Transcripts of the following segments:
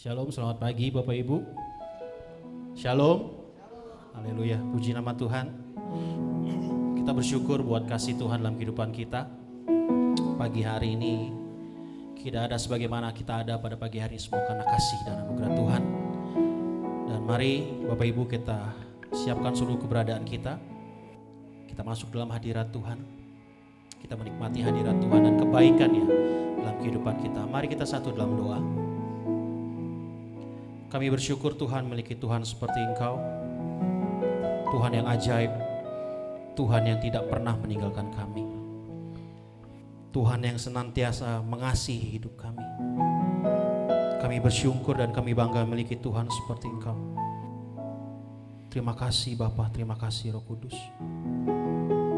Shalom, selamat pagi Bapak Ibu. Shalom. Haleluya, puji nama Tuhan. Kita bersyukur buat kasih Tuhan dalam kehidupan kita. Pagi hari ini tidak ada sebagaimana kita ada pada pagi hari semua karena kasih dan anugerah Tuhan. Dan mari Bapak Ibu kita siapkan seluruh keberadaan kita. Kita masuk dalam hadirat Tuhan. Kita menikmati hadirat Tuhan dan kebaikannya dalam kehidupan kita. Mari kita satu dalam doa. Kami bersyukur Tuhan memiliki Tuhan seperti Engkau. Tuhan yang ajaib. Tuhan yang tidak pernah meninggalkan kami. Tuhan yang senantiasa mengasihi hidup kami. Kami bersyukur dan kami bangga memiliki Tuhan seperti Engkau. Terima kasih Bapa, terima kasih Roh Kudus.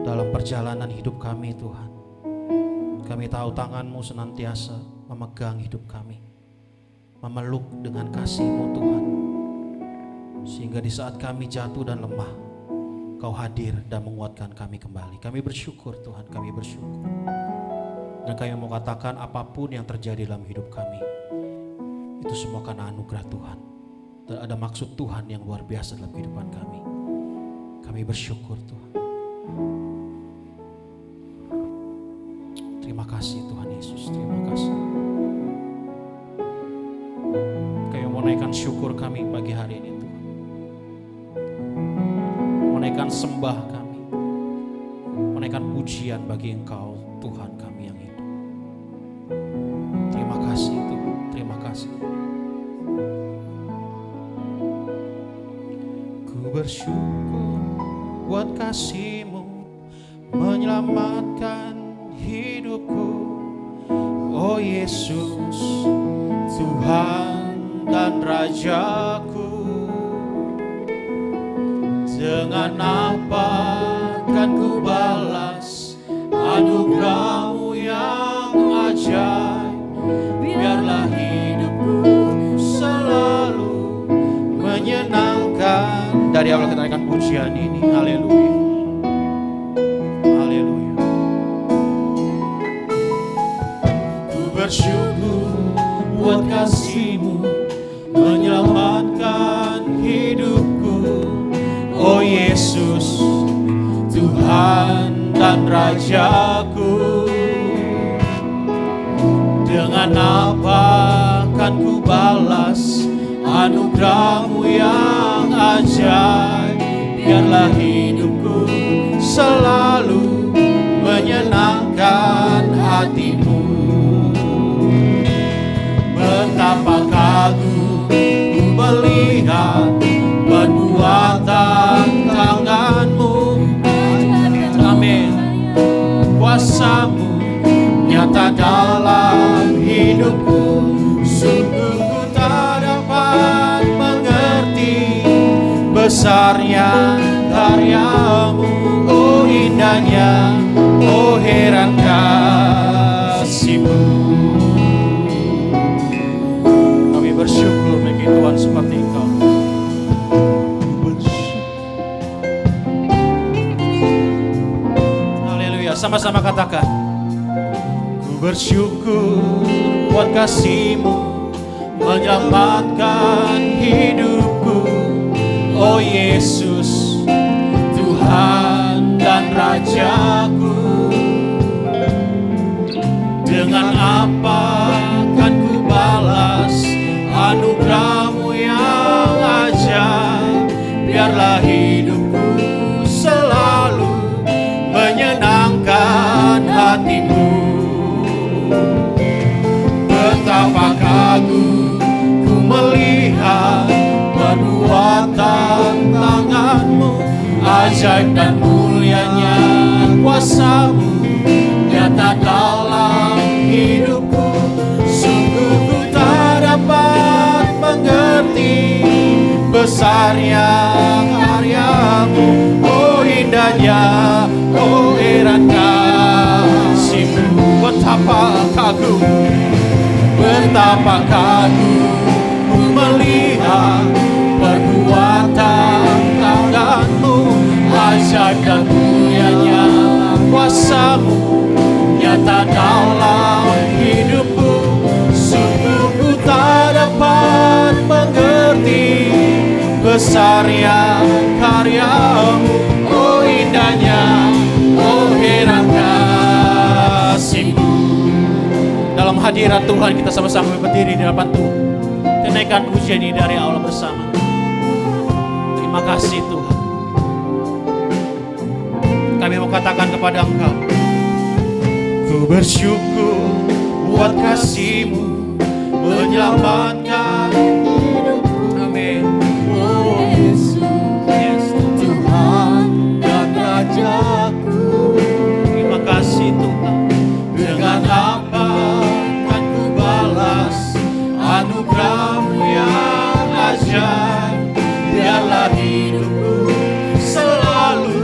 Dalam perjalanan hidup kami Tuhan, kami tahu tangan-Mu senantiasa memegang hidup kami, memeluk dengan kasih-Mu Tuhan. Sehingga di saat kami jatuh dan lemah, Kau hadir dan menguatkan kami kembali. Kami bersyukur Tuhan, kami bersyukur. Dan kami mau katakan apapun yang terjadi dalam hidup kami, itu semua karena anugerah Tuhan. Dan ada maksud Tuhan yang luar biasa dalam kehidupan kami. Kami bersyukur Tuhan. Terima kasih Tuhan Yesus, terima kasih. Kami mau naikkan syukur kami pagi hari ini Tuhan. Mau naikkan sembah kami. Mau naikkan pujian bagi Engkau Tuhan kami yang hidup. Terima kasih Tuhan, terima kasih. Ku bersyukur buat kasih-Mu menyelamatkan hidupku, oh Yesus, Tuhan dan Rajaku. Dengan apa kan ku balas anugerah-Mu yang ajaib? Biarlah hidupku selalu menyenangkan. Dari awal kita naikkan pujian ini, haleluya. Bersyukur buat kasih-Mu menyelamatkan hidupku, oh Yesus, Tuhan dan Rajaku. Dengan apa kan ku balas anugerah-Mu yang ajaib? Biarlah hidupku selalu menyenangkan hati-Mu. Betapa kagum ku melihat perbuatan tangan-Mu. Amin. Kuasa-Mu nyata dalam hidupku. Sungguh ku tak dapat mengerti besarnya karya-Mu. Oh indahnya, oh heran kasih-Mu. Bersyukur bagi Tuhan seperti Engkau. Haleluya, sama-sama katakan. Ku bersyukur buat kasih-Mu menyelamatkan hidupku, oh Yesus, Tuhan dan Rajaku. Dengan apa kan ku balas anugerah-Mu yang ajaib? Biarlah hidupku selalu menyenangkan hati-Mu. Betapa kagum ku melihat perbuatan tangan-Mu. Ajaib dan mulianya kuasa-Mu nyata dalam hidupku. Sungguh ku tak dapat mengerti besarnya karya-Mu. Oh indahnya, oh heran kasih-Mu. Betapa kagum, betapa kagum ku melihat perbuatan tangan-Mu. Ajaib dan besarnya karya-Mu, oh indahnya, oh heran kasih-Mu. Dalam hadirat Tuhan kita sama-sama berdiri di hadapan Tuhan. Kita naikkan pujian ini dari Allah bersama. Terima kasih Tuhan. Kami mau katakan kepada Engkau, ku bersyukur buat kasih-Mu menyelamatkan hidupku. Amin. Oh Yesus, Tuhan dan Rajaku. Terima kasih Tuhan. Dengan apa akan ku balas anugerah-Mu yang ajaib. Biarlah hidupku selalu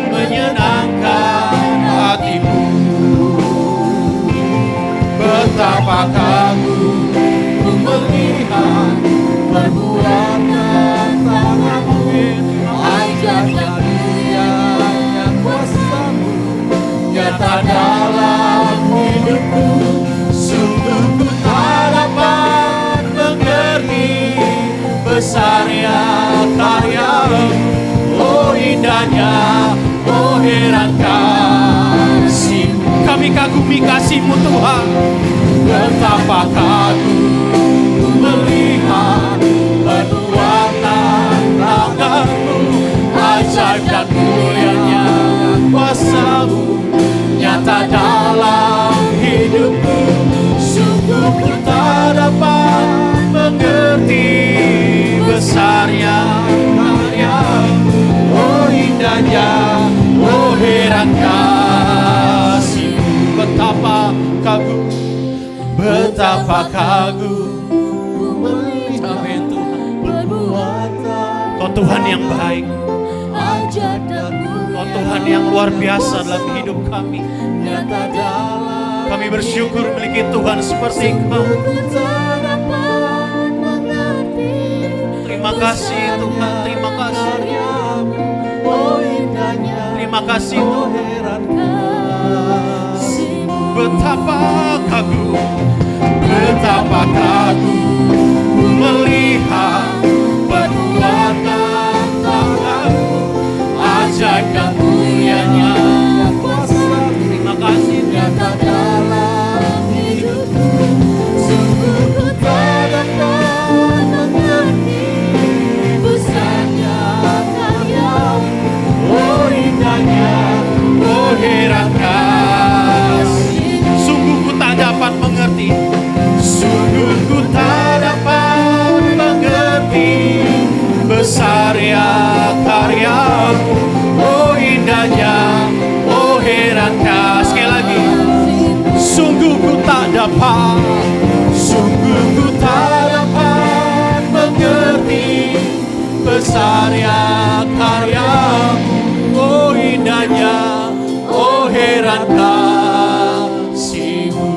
menyenangkan hati-Mu. Betapa kagum ku melihat perbuatan tangan-Mu, ajaib dan mulianya kuasa-Mu nyata dalam hidupku. Sungguh ku tak dapat mengerti besarnya karya-Mu, oh indahnya, oh heran kasih-Mu. Kami kagumi kasih-Mu Tuhan. Betapa kagum ku melihat perbuatan tangan-Mu, ajaib dan mulianya kuasa-Mu nyata dalam hidupku. Sungguh ku tak dapat mengerti besarnya karya-Mu, oh indahnya, oh heran kasih-Mu. Betapa kagum, betapa kagum ku melihat, amin Tuhan, perbuatan. Kau Tuhan yang baik, Kau Tuhan yang luar biasa dalam hidup kami. Kami bersyukur memiliki Tuhan seperti Engkau. Terima kasih Tuhan, terima kasih. Terima kasih Tuhan. Betapa kagum, betapa kagum ku melihat perbuatan tangan-Mu, ajaib dan mulianya kuasa-Mu. Terima kasih nyata dalam hidupku. Sungguh ku tak dapat mengerti besarnya karya-Mu, oh indahnya, oh heran kasih. Sungguh ku tak dapat mengerti, sungguh ku tak dapat mengerti besarnya karya-Mu, oh indahnya, oh heran kasih. Sekali lagi, sungguh ku tak dapat, sungguh ku tak dapat mengerti besarnya karya-Mu, oh indahnya, oh heran kasih-Mu.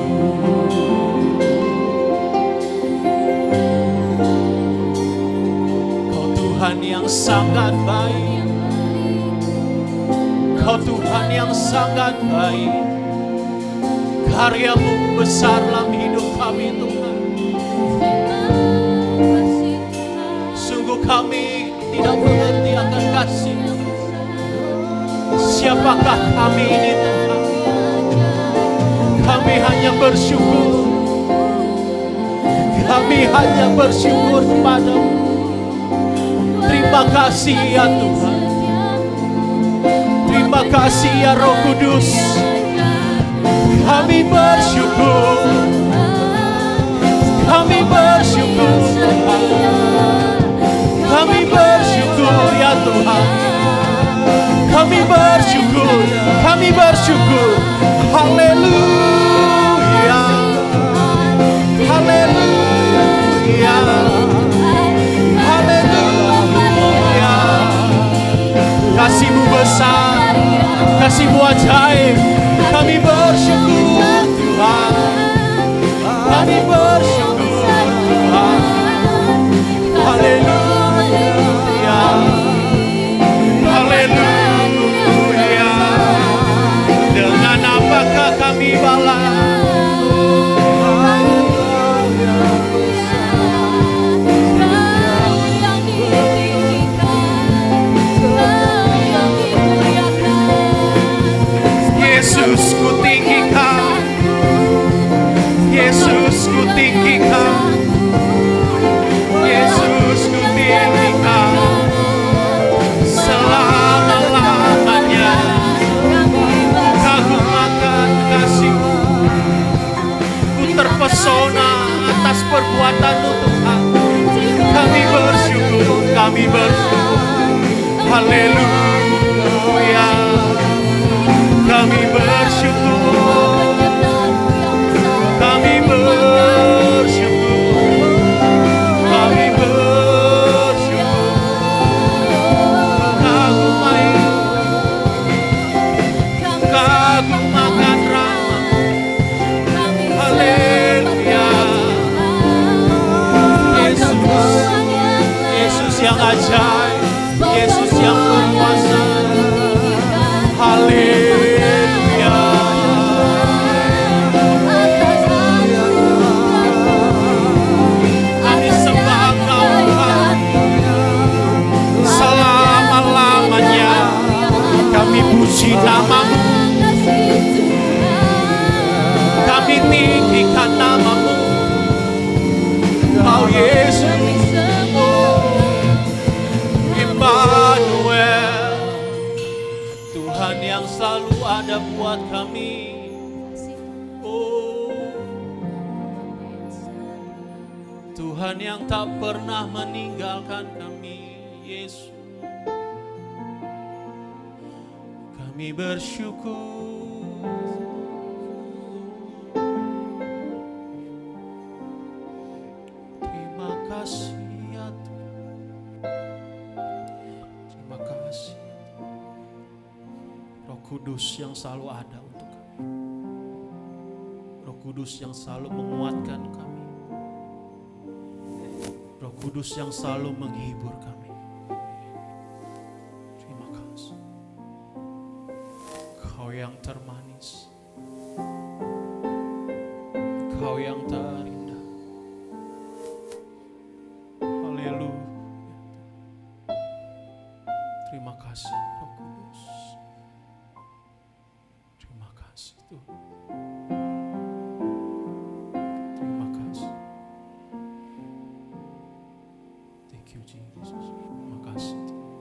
Kau Tuhan yang sangat baik, Kau Tuhan yang sangat baik. Karya-Mu besar dalam hidup kami Tuhan. Sungguh kami tidak mengerti akan kasih-Mu. Siapakah kami ini Tuhan? Kami hanya bersyukur. Kami hanya bersyukur kepada-Mu. Terima kasih ya Tuhan. Terima kasih ya Roh Kudus. Kami bersyukur. Kami bersyukur Tuhan. Kami bersyukur ya Tuhan. Kami bersyukur. Kami bersyukur. Haleluya. Haleluya. Haleluya. Kasih-Mu besar, kasih-Mu ajaib. Kami bersyukur Tuhan. Kami bersyukur Tuhan. Haleluya. Haleluya. Dengan apakah kami balas? Tuhan. Kami bersyukur, kami bersyukur. Haleluya. Kami bersyukur, kami bersyukur, kami bersyukur. Kagum akan rahmat. Haleluya. Yesus yang ajaib, Yesus yang berkuasa. Haleluya. Kami sembah Engkau Tuhan selama-lamanya. Kami puji nama-Mu, kami tinggikan nama-Mu. Kau Yesus, Immanuel, Tuhan yang selalu ada buat kami. Oh, Tuhan yang tak pernah meninggalkan kami. Yesus, kami bersyukur. Terima kasih ya Tuhan. Terima kasih. Roh Kudus yang selalu ada untuk kami. Roh Kudus yang selalu menguatkan kami. Roh Kudus yang selalu menghibur kami. Terima kasih. Kau yang termanis, Kau yang terindah. Haleluya. Terima kasih Roh Kudus. Terima kasih Tuhan. Terima kasih. Thank you Jesus. Terima kasih Tuhan.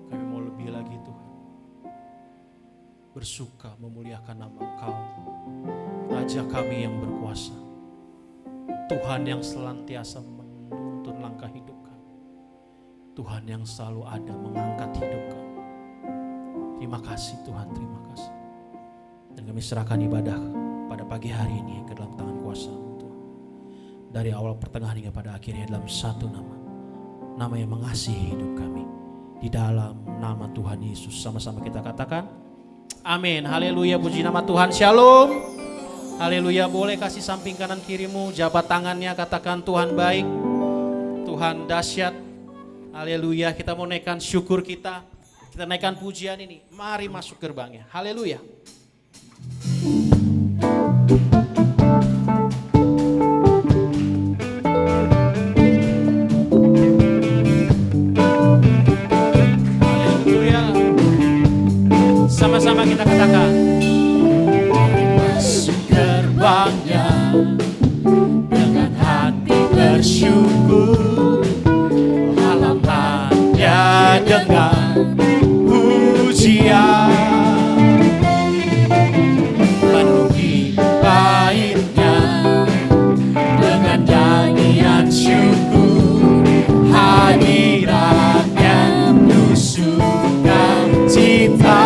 Kami mau lebih lagi Tuhan. Bersuka memuliakan nama Engkau, Raja kami yang berkuasa, Tuhan yang senantiasa menuntun langkah hidup kami, Tuhan yang selalu ada mengangkat hidup kami. Terima kasih Tuhan, terima kasih. Dan kami serahkan ibadah pada pagi hari ini ke dalam tangan kuasa-Mu Tuhan. Dari awal pertengahan hingga pada akhirnya dalam satu nama, nama yang mengasihi hidup kami. Di dalam nama Tuhan Yesus, sama-sama kita katakan amin. Haleluya, puji nama Tuhan. Shalom. Haleluya. Boleh kasih samping kanan kirimu, jabat tangannya, katakan Tuhan baik, Tuhan dahsyat. Haleluya. Kita mau naikkan syukur kita naikkan pujian ini. Mari masuk gerbangnya. Haleluya. Haleluya. Sama-sama kita katakan, masuk gerbangnya dengan hati bersyukur, halamannya dengan pujian, penuhi baitnya dengan nyanyian syukur, hadiratnya penuh sukacita.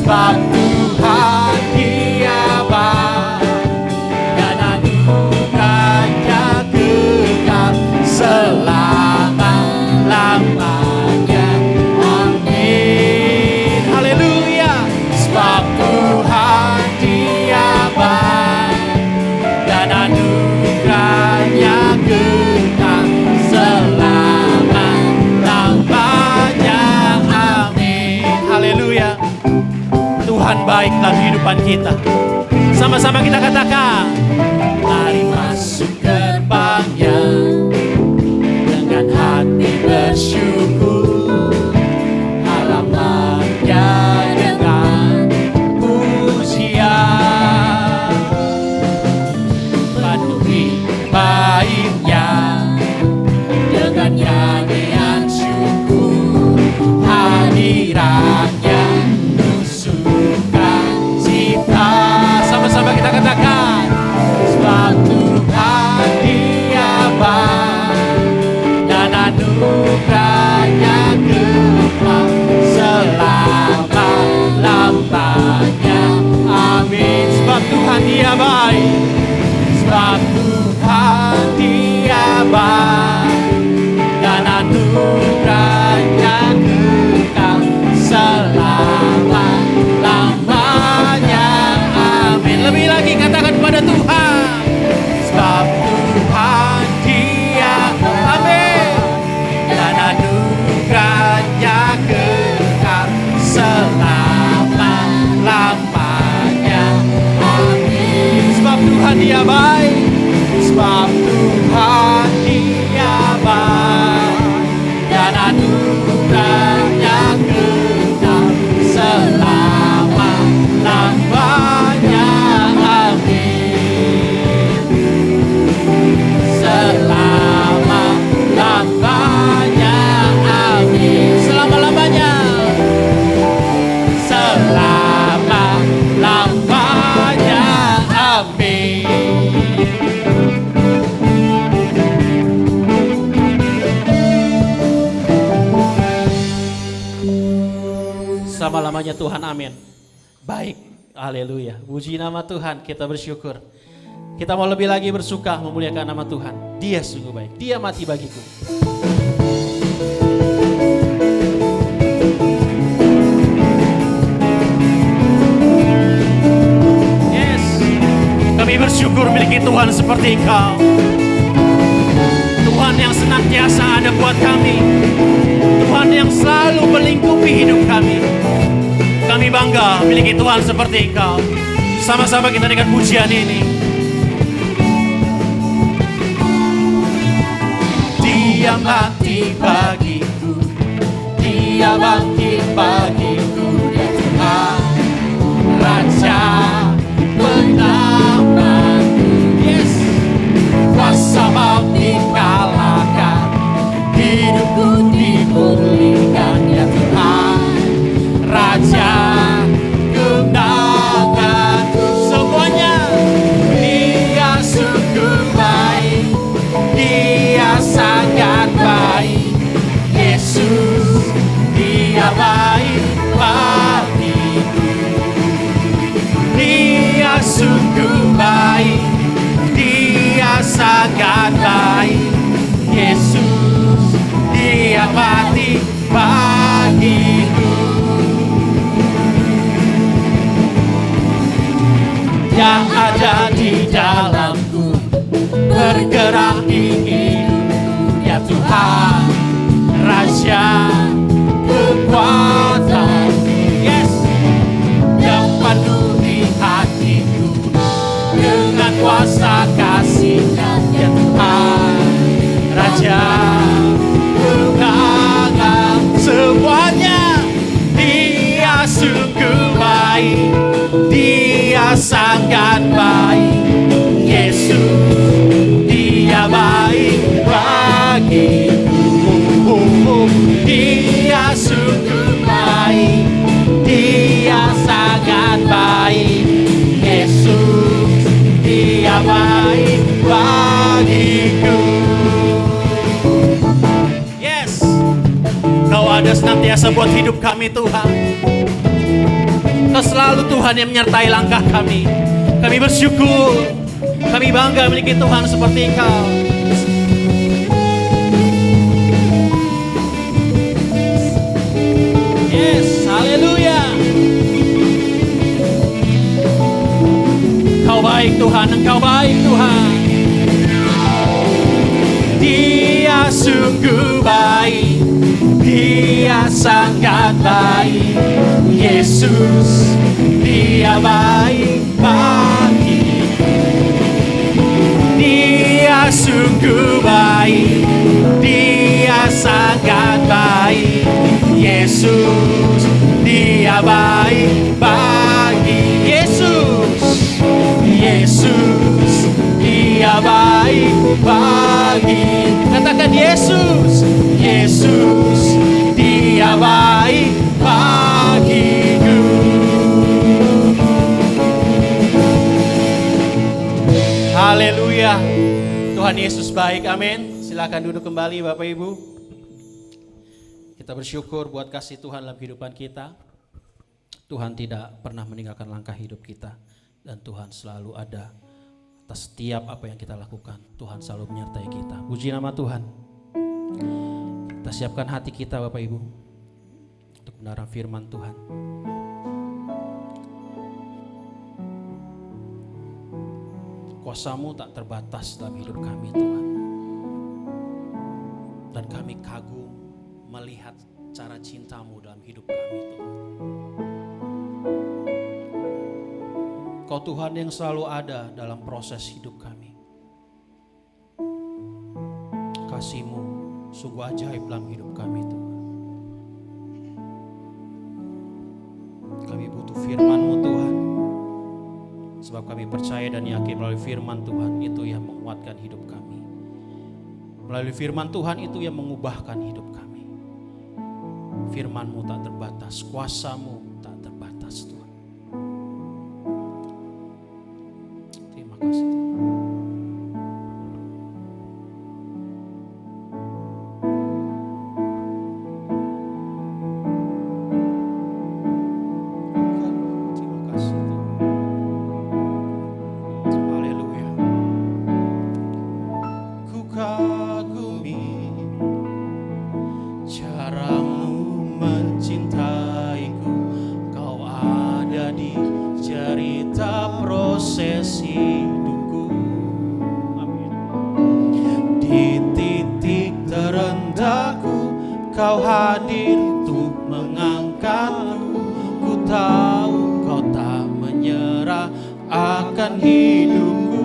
Sebab Tuhan Dia baik dan anugerahnya kekal selama-lamanya. Amin. Haleluya. Sebab Tuhan Dia baik dan anugerahnya kekal selama-lamanya. Amin. Haleluya. Tuhan baik dalam kehidupan kita. Sama-sama kita katakan, mari masuk gerbangnya dengan hati bersyukur, halamannya dengan pujian, penuhi baitnya dengan nyanyian syukur, hadiratnya sukacita. Sama-sama kita katakan, sebab Tuhan Dia baik dan anugerahnya kekal selama-lamanya. Amin. Lebih lagi katakan pada Tuhan, sebab Tuhan Dia amin dan anugerahnya kekal selama-lamanya. Amin. Sebab Tuhan Dia baik, sebab Tuhan Dia baik dan anugerahnya kekal selama-lamanya. Amin. Selama-lamanya. Amin. Selama-lamanya. Selama-lamanya. Amin. Selama-lamanya Tuhan, amin. Baik, haleluya. Puji nama Tuhan, kita bersyukur. Kita mau lebih lagi bersuka memuliakan nama Tuhan. Dia sungguh baik, Dia mati bagiku. Yes, kami bersyukur memiliki Tuhan seperti Engkau. Tuhan yang senantiasa ada buat kami. Tuhan yang selalu melingkupi hidup kami. Kami bangga memiliki Tuhan seperti Engkau. Sama-sama kita dengan pujian ini. Dia mati bagiku, Dia bangkit bagiku, Dia Tuhan Raja penamaku. Yes, kuasa maut dikalahkan, hidupku dipulihkan, ya Tuhan Raja kemenanganku. Semuanya Dia sungguh baik, Dia sangat baik. Yesus Dia baik bagiku. Dia sungguh baik, Dia sangat baik. Yesus Dia mati bagiku. Yang ada di dalamku, bergerak di hidupku, ya Tuhan Raja kekuatan. Yes, yang penuhi hatiku dengan kuasa kasih-Nya, ya Tuhan Raja kemenangan. Semuanya Dia sungguh baik, Dia sangat baik. Yesus Dia baik bagiku. Dia sungguh baik, Dia sangat baik. Yesus Dia baik bagiku. Yes, Kau ada senantiasa buat hidup kami Tuhan. Kau selalu Tuhan yang menyertai langkah kami. Kami bersyukur, kami bangga memiliki Tuhan seperti Engkau. Yes, haleluya. Kau baik Tuhan, Engkau baik Tuhan. Dia sungguh baik, Dia sangat baik. Yesus Dia baik bagiku. Dia sungguh baik, Dia sangat baik. Yesus Dia baik bagi. Yesus, Yesus Dia baik bagi. Katakan Yesus, Yesus Dia baik bagiku. Haleluya. Tuhan Yesus baik, amin. Silakan duduk kembali Bapak Ibu. Kita bersyukur buat kasih Tuhan dalam kehidupan kita. Tuhan tidak pernah meninggalkan langkah hidup kita, dan Tuhan selalu ada atas setiap apa yang kita lakukan. Tuhan selalu menyertai kita. Puji nama Tuhan. Kita siapkan hati kita Bapak Ibu untuk mendengar firman Tuhan. Kuasa-Mu tak terbatas dalam hidup kami Tuhan. Dan kami kagum melihat cara cinta-Mu dalam hidup kami Tuhan. Kau Tuhan yang selalu ada dalam proses hidup kami. Kasih-Mu sungguh ajaib dalam hidup kami Tuhan. Kami butuh firman-Mu Tuhan. Sebab kami percaya dan yakin melalui firman Tuhan itu yang menguatkan hidup kami. Melalui firman Tuhan itu yang mengubahkan hidup kami. Firman-Mu tak terbatas, kuasa-Mu tak terbatas Tuhan. Terima kasih Tuhan. Kau hadir untuk mengangkatku. Ku tahu Kau tak menyerah akan hidupku.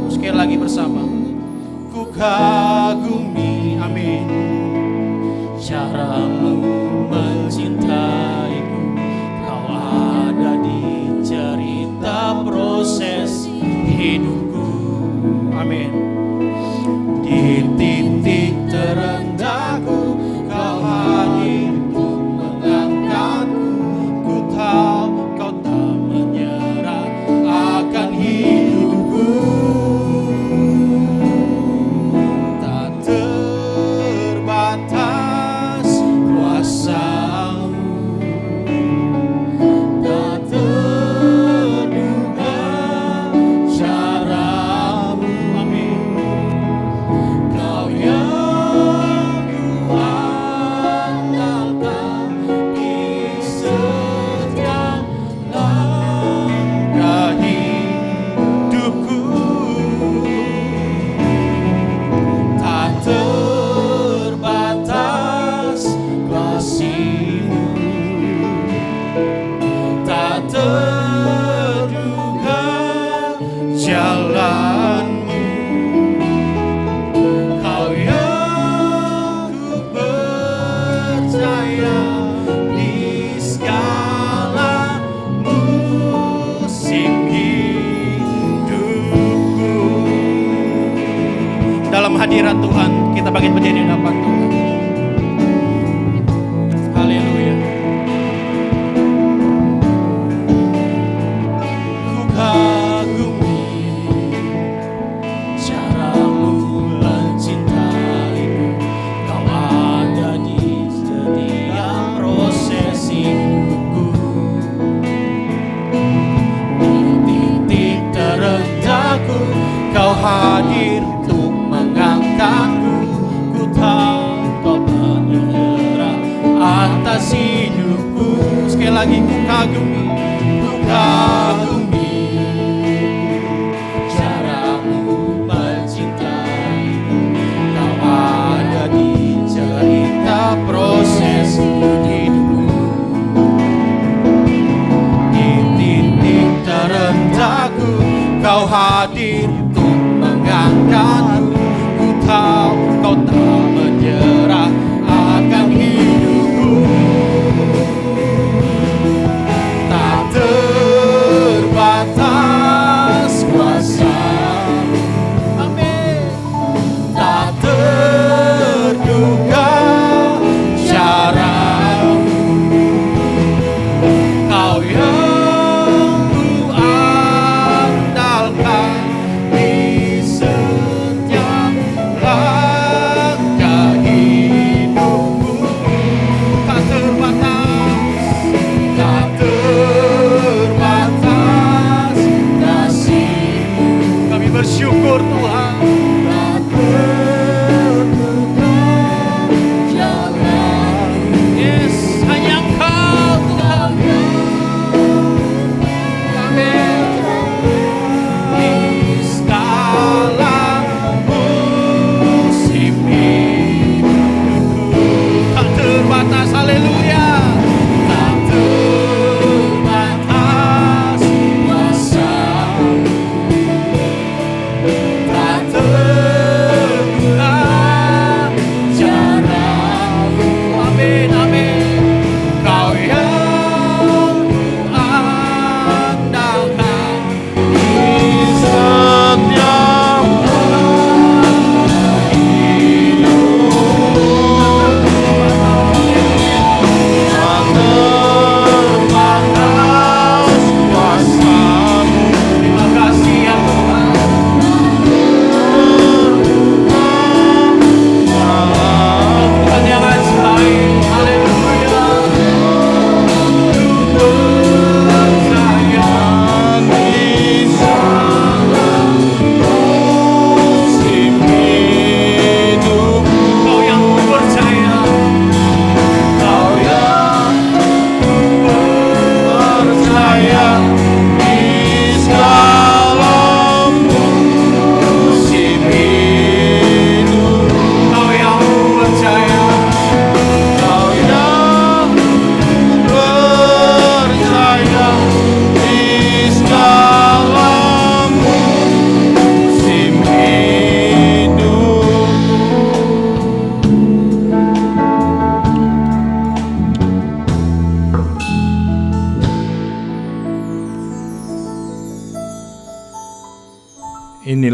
Sekali lagi bersama. Ku kagumi, amin, cara-Mu mencintaiku. Kau ada di cerita proses hidupku, amin. Di titik terendahku Kau hadir untuk mengangkatku. Ku tahu Kau tak menyerah akan hidupku. Tak terbatas kuasa-Mu, tak terduga cara-Mu, amin. Kau yang kuandalkan di setiap langkah hidupku. Tak terbatas kasih-Mu, tak terduga jalan-Mu. Kau yang ku percaya di segala musim hidupku. Dalam hadirat Tuhan kita bangkit berdiri di hadapan Tuhan. Haleluya. Ku kagumi cara-Mu mencintaiku. Kau ada di setiap proses hidupku. Di titik terendahku Kau hadir untuk mengangkatku. Ku tahu Kau tak menyerah atas hidupku. Sekali lagi ku kagumi cara-Mu mencintaiku. Kau ada di cerita proses hidupku. Di titik terendahku Kau hadir untuk mengangkatku. Ku tahu Kau tak menyerah akan hidupku. Tak terbatas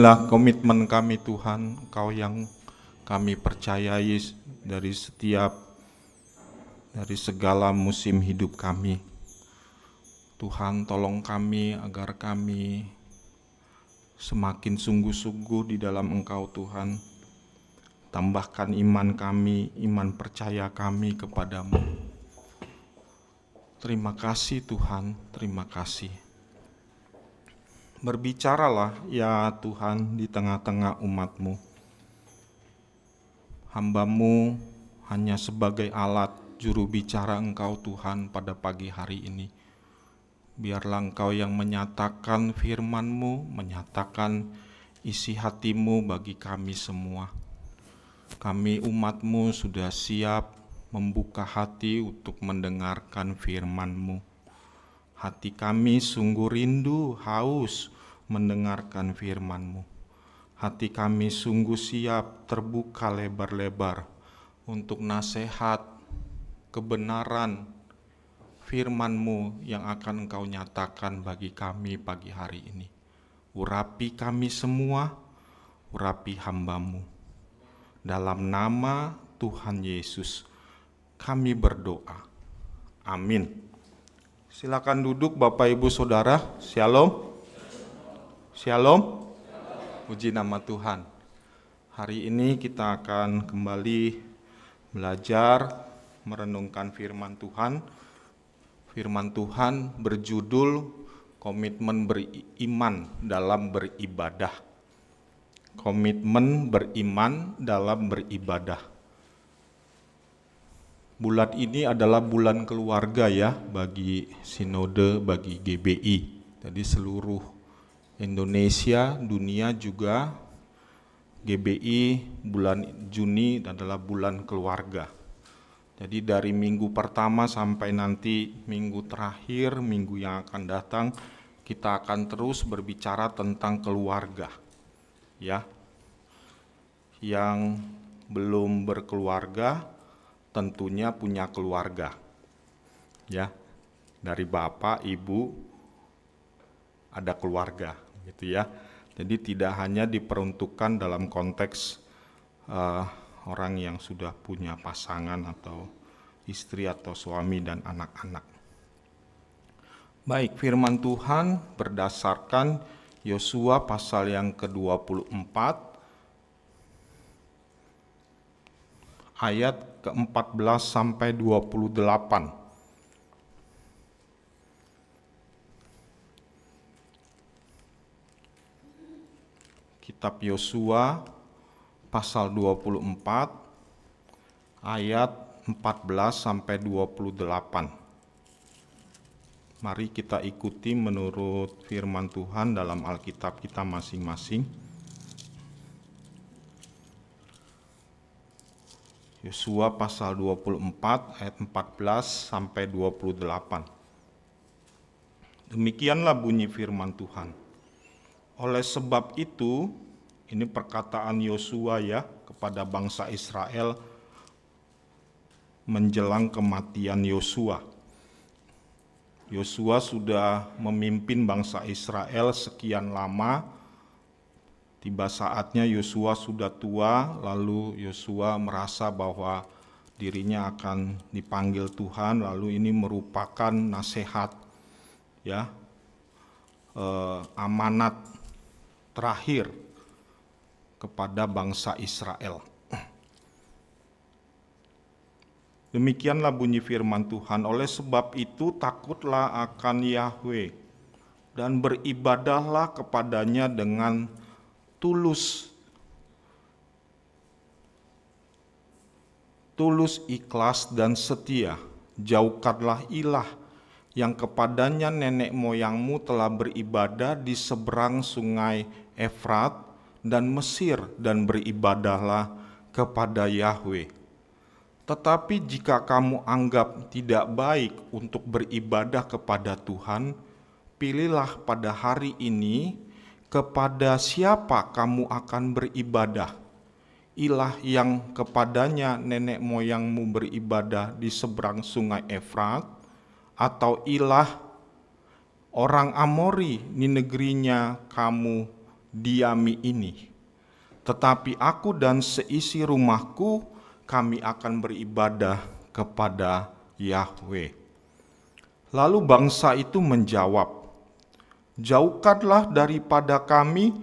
Inilah komitmen kami Tuhan, Engkau yang kami percayai dari segala musim hidup kami. Tuhan, tolong kami agar kami semakin sungguh-sungguh di dalam Engkau Tuhan. Tambahkan iman kami, iman percaya kami kepadamu. Terima kasih Tuhan, terima kasih. Berbicaralah ya Tuhan di tengah-tengah umat-Mu. Hamba-Mu hanya sebagai alat juru bicara Engkau Tuhan pada pagi hari ini. Biarlah Engkau yang menyatakan firman-Mu, menyatakan isi hati-Mu bagi kami semua. Kami umat-Mu sudah siap membuka hati untuk mendengarkan firman-Mu. Hati kami sungguh rindu, haus mendengarkan firman-Mu. Hati kami sungguh siap terbuka lebar-lebar untuk nasihat, kebenaran, firman-Mu yang akan Engkau nyatakan bagi kami pagi hari ini. Urapi kami semua, urapi hamba-Mu. Dalam nama Tuhan Yesus, kami berdoa. Amin. Silakan duduk Bapak Ibu Saudara. Shalom. Shalom. Puji nama Tuhan. Hari ini kita akan kembali belajar merenungkan firman Tuhan. Firman Tuhan berjudul komitmen beriman dalam beribadah. Komitmen beriman dalam beribadah. Bulan ini adalah bulan keluarga ya bagi sinode, bagi GBI. Jadi seluruh Indonesia, dunia juga GBI bulan Juni adalah bulan keluarga. Jadi dari minggu pertama sampai nanti minggu terakhir, minggu yang akan datang, kita akan terus berbicara tentang keluarga. Ya. Yang belum berkeluarga tentunya punya keluarga. Ya. Dari bapak, ibu ada keluarga, gitu ya. Jadi tidak hanya diperuntukkan dalam konteks orang yang sudah punya pasangan atau istri atau suami dan anak-anak. Baik, firman Tuhan berdasarkan Yosua pasal yang ke-24 ayat ke-14 sampai 28. Kitab Yosua pasal 24 ayat 14 sampai 28. Mari kita ikuti menurut firman Tuhan dalam Alkitab kita masing-masing. Yosua pasal 24 ayat 14 sampai 28. Demikianlah bunyi firman Tuhan. Oleh sebab itu, ini perkataan Yosua ya kepada bangsa Israel menjelang kematian Yosua. Yosua sudah memimpin bangsa Israel sekian lama. Tiba saatnya Yosua sudah tua, lalu Yosua merasa bahwa dirinya akan dipanggil Tuhan, lalu ini merupakan nasihat ya, amanat terakhir kepada bangsa Israel. Demikianlah bunyi firman Tuhan, oleh sebab itu takutlah akan Yahweh dan beribadahlah kepadanya dengan tulus ikhlas dan setia. Jauhkanlah ilah yang kepadanya nenek moyangmu telah beribadah di seberang sungai Efrat dan Mesir, dan beribadahlah kepada Yahweh. Tetapi jika kamu anggap tidak baik untuk beribadah kepada Tuhan, pilihlah pada hari ini kepada siapa kamu akan beribadah. Ilah yang kepadanya nenek moyangmu beribadah di seberang sungai Efrat, atau ilah orang Amori di negerinya kamu diami ini. Tetapi aku dan seisi rumahku, kami akan beribadah kepada Yahweh. Lalu bangsa itu menjawab, jauhkanlah daripada kami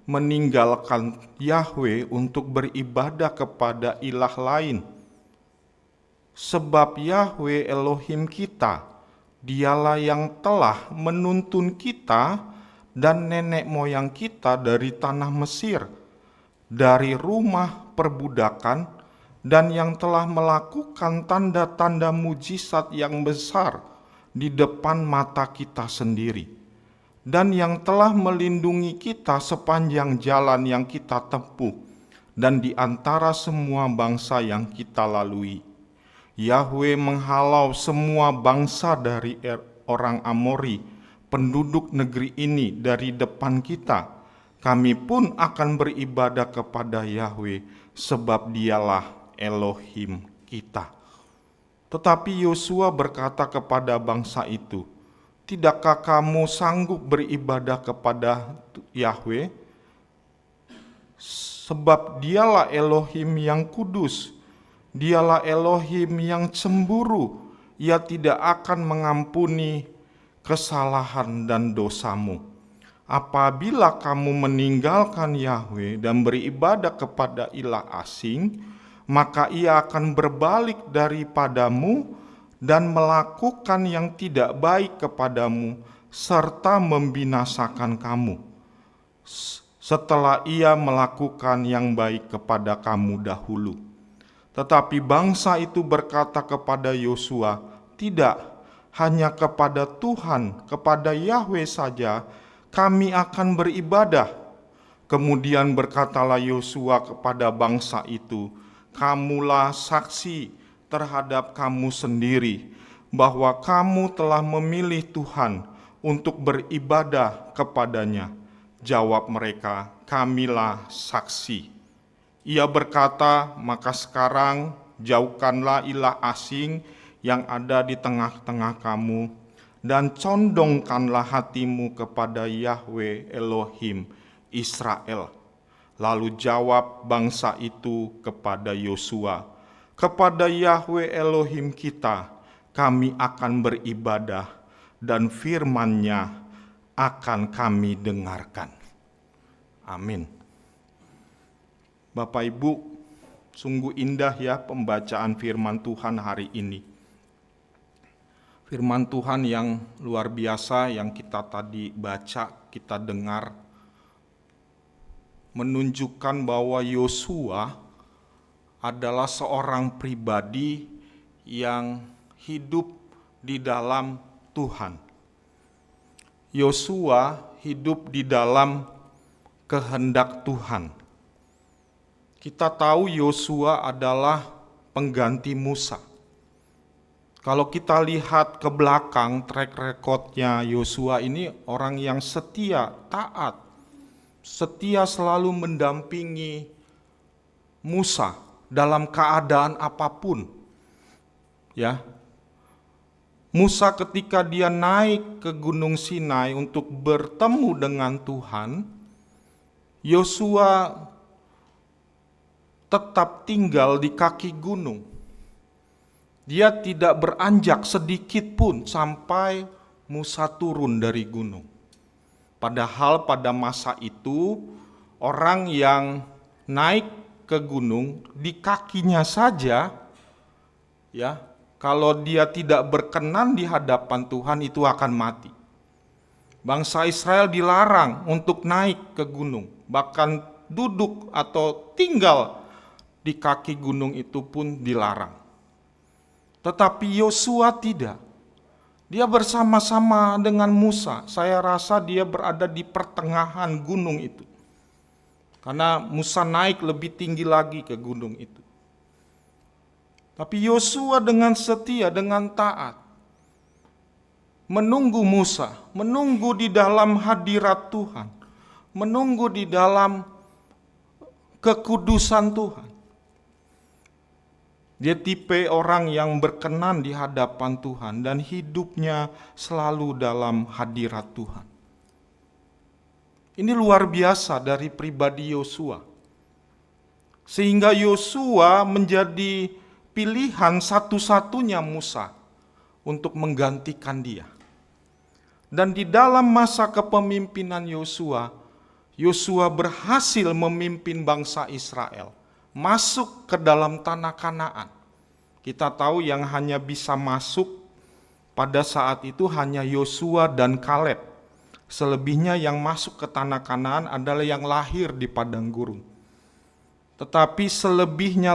meninggalkan Yahweh untuk beribadah kepada ilah lain. Sebab Yahweh Elohim kita, dialah yang telah menuntun kita dan nenek moyang kita dari tanah Mesir, dari rumah perbudakan, dan yang telah melakukan tanda-tanda mujizat yang besar di depan mata kita sendiri, dan yang telah melindungi kita sepanjang jalan yang kita tempuh, dan di antara semua bangsa yang kita lalui. Yahweh menghalau semua bangsa dari orang Amori, penduduk negeri ini, dari depan kita. Kami pun akan beribadah kepada Yahweh, sebab dialah Elohim kita. Tetapi Yosua berkata kepada bangsa itu, tidakkah kamu sanggup beribadah kepada Yahweh? Sebab dialah Elohim yang kudus, dialah Elohim yang cemburu, ia tidak akan mengampuni kesalahan dan dosamu. Apabila kamu meninggalkan Yahweh dan beribadah kepada ilah asing, maka ia akan berbalik daripadamu dan melakukan yang tidak baik kepadamu, serta membinasakan kamu, setelah ia melakukan yang baik kepada kamu dahulu. Tetapi bangsa itu berkata kepada Yosua, tidak, hanya kepada Tuhan, kepada Yahweh saja kami akan beribadah. Kemudian berkatalah Yosua kepada bangsa itu, kamulah saksi terhadap kamu sendiri bahwa kamu telah memilih Tuhan untuk beribadah kepadanya. Jawab mereka, kamilah saksi. Ia berkata, maka sekarang jauhkanlah ilah asing yang ada di tengah-tengah kamu, dan condongkanlah hatimu kepada Yahweh Elohim Israel. Lalu jawab bangsa itu kepada Yosua, kepada Yahweh Elohim kita kami akan beribadah, dan firman-Nya akan kami dengarkan. Amin. Bapak Ibu, sungguh indah ya pembacaan firman Tuhan hari ini. Firman Tuhan yang luar biasa yang kita tadi baca, kita dengar, menunjukkan bahwa Yosua adalah seorang pribadi yang hidup di dalam Tuhan. Yosua hidup di dalam kehendak Tuhan. Kita tahu Yosua adalah pengganti Musa. Kalau kita lihat ke belakang track recordnya Yosua ini orang yang setia, taat, setia selalu mendampingi Musa dalam keadaan apapun. Ya. Musa ketika dia naik ke Gunung Sinai untuk bertemu dengan Tuhan, Yosua tetap tinggal di kaki gunung. Dia tidak beranjak sedikit pun sampai Musa turun dari gunung. Padahal pada masa itu orang yang naik ke gunung di kakinya saja, ya, kalau dia tidak berkenan di hadapan Tuhan itu akan mati. Bangsa Israel dilarang untuk naik ke gunung, bahkan duduk atau tinggal di kaki gunung itu pun dilarang. Tetapi Yosua tidak. Dia bersama-sama dengan Musa. Saya rasa dia berada di pertengahan gunung itu. Karena Musa naik lebih tinggi lagi ke gunung itu. Tapi Yosua dengan setia, dengan taat, menunggu Musa, menunggu di dalam hadirat Tuhan, menunggu di dalam kekudusan Tuhan. Dia tipe orang yang berkenan di hadapan Tuhan dan hidupnya selalu dalam hadirat Tuhan. Ini luar biasa dari pribadi Yosua. Sehingga Yosua menjadi pilihan satu-satunya Musa untuk menggantikan dia. Dan di dalam masa kepemimpinan Yosua, Yosua berhasil memimpin bangsa Israel masuk ke dalam tanah Kanaan. Kita tahu yang hanya bisa masuk pada saat itu hanya Yosua dan Kaleb. Selebihnya yang masuk ke tanah Kanaan adalah yang lahir di padang gurun. Tetapi selebihnya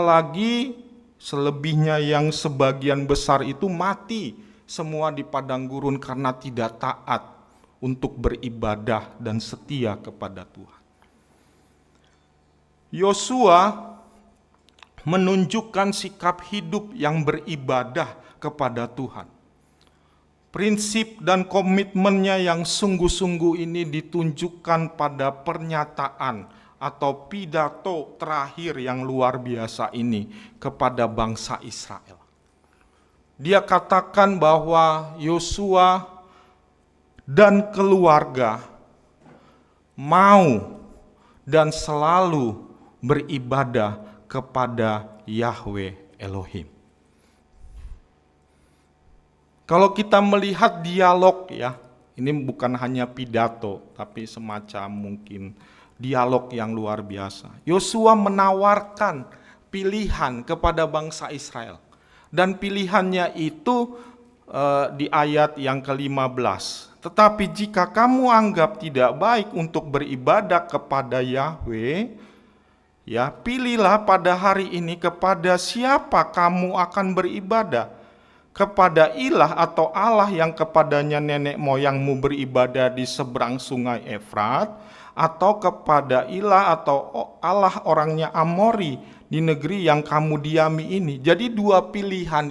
yang sebagian besar itu mati semua di padang gurun karena tidak taat untuk beribadah dan setia kepada Tuhan. Yosua menunjukkan sikap hidup yang beribadah kepada Tuhan. Prinsip dan komitmennya yang sungguh-sungguh ini ditunjukkan pada pernyataan atau pidato terakhir yang luar biasa ini kepada bangsa Israel. Dia katakan bahwa Yosua dan keluarga mau dan selalu beribadah kepada Yahweh Elohim. Kalau kita melihat dialog ya, ini bukan hanya pidato, tapi semacam mungkin dialog yang luar biasa. Yosua menawarkan pilihan kepada bangsa Israel. Dan pilihannya itu di ayat yang ke-15. Tetapi jika kamu anggap tidak baik untuk beribadah kepada Yahweh, ya pilihlah pada hari ini kepada siapa kamu akan beribadah. Kepada ilah atau Allah yang kepadanya nenek moyangmu beribadah di seberang sungai Efrat, atau kepada ilah atau Allah orangnya Amori di negeri yang kamu diami ini. Jadi dua pilihan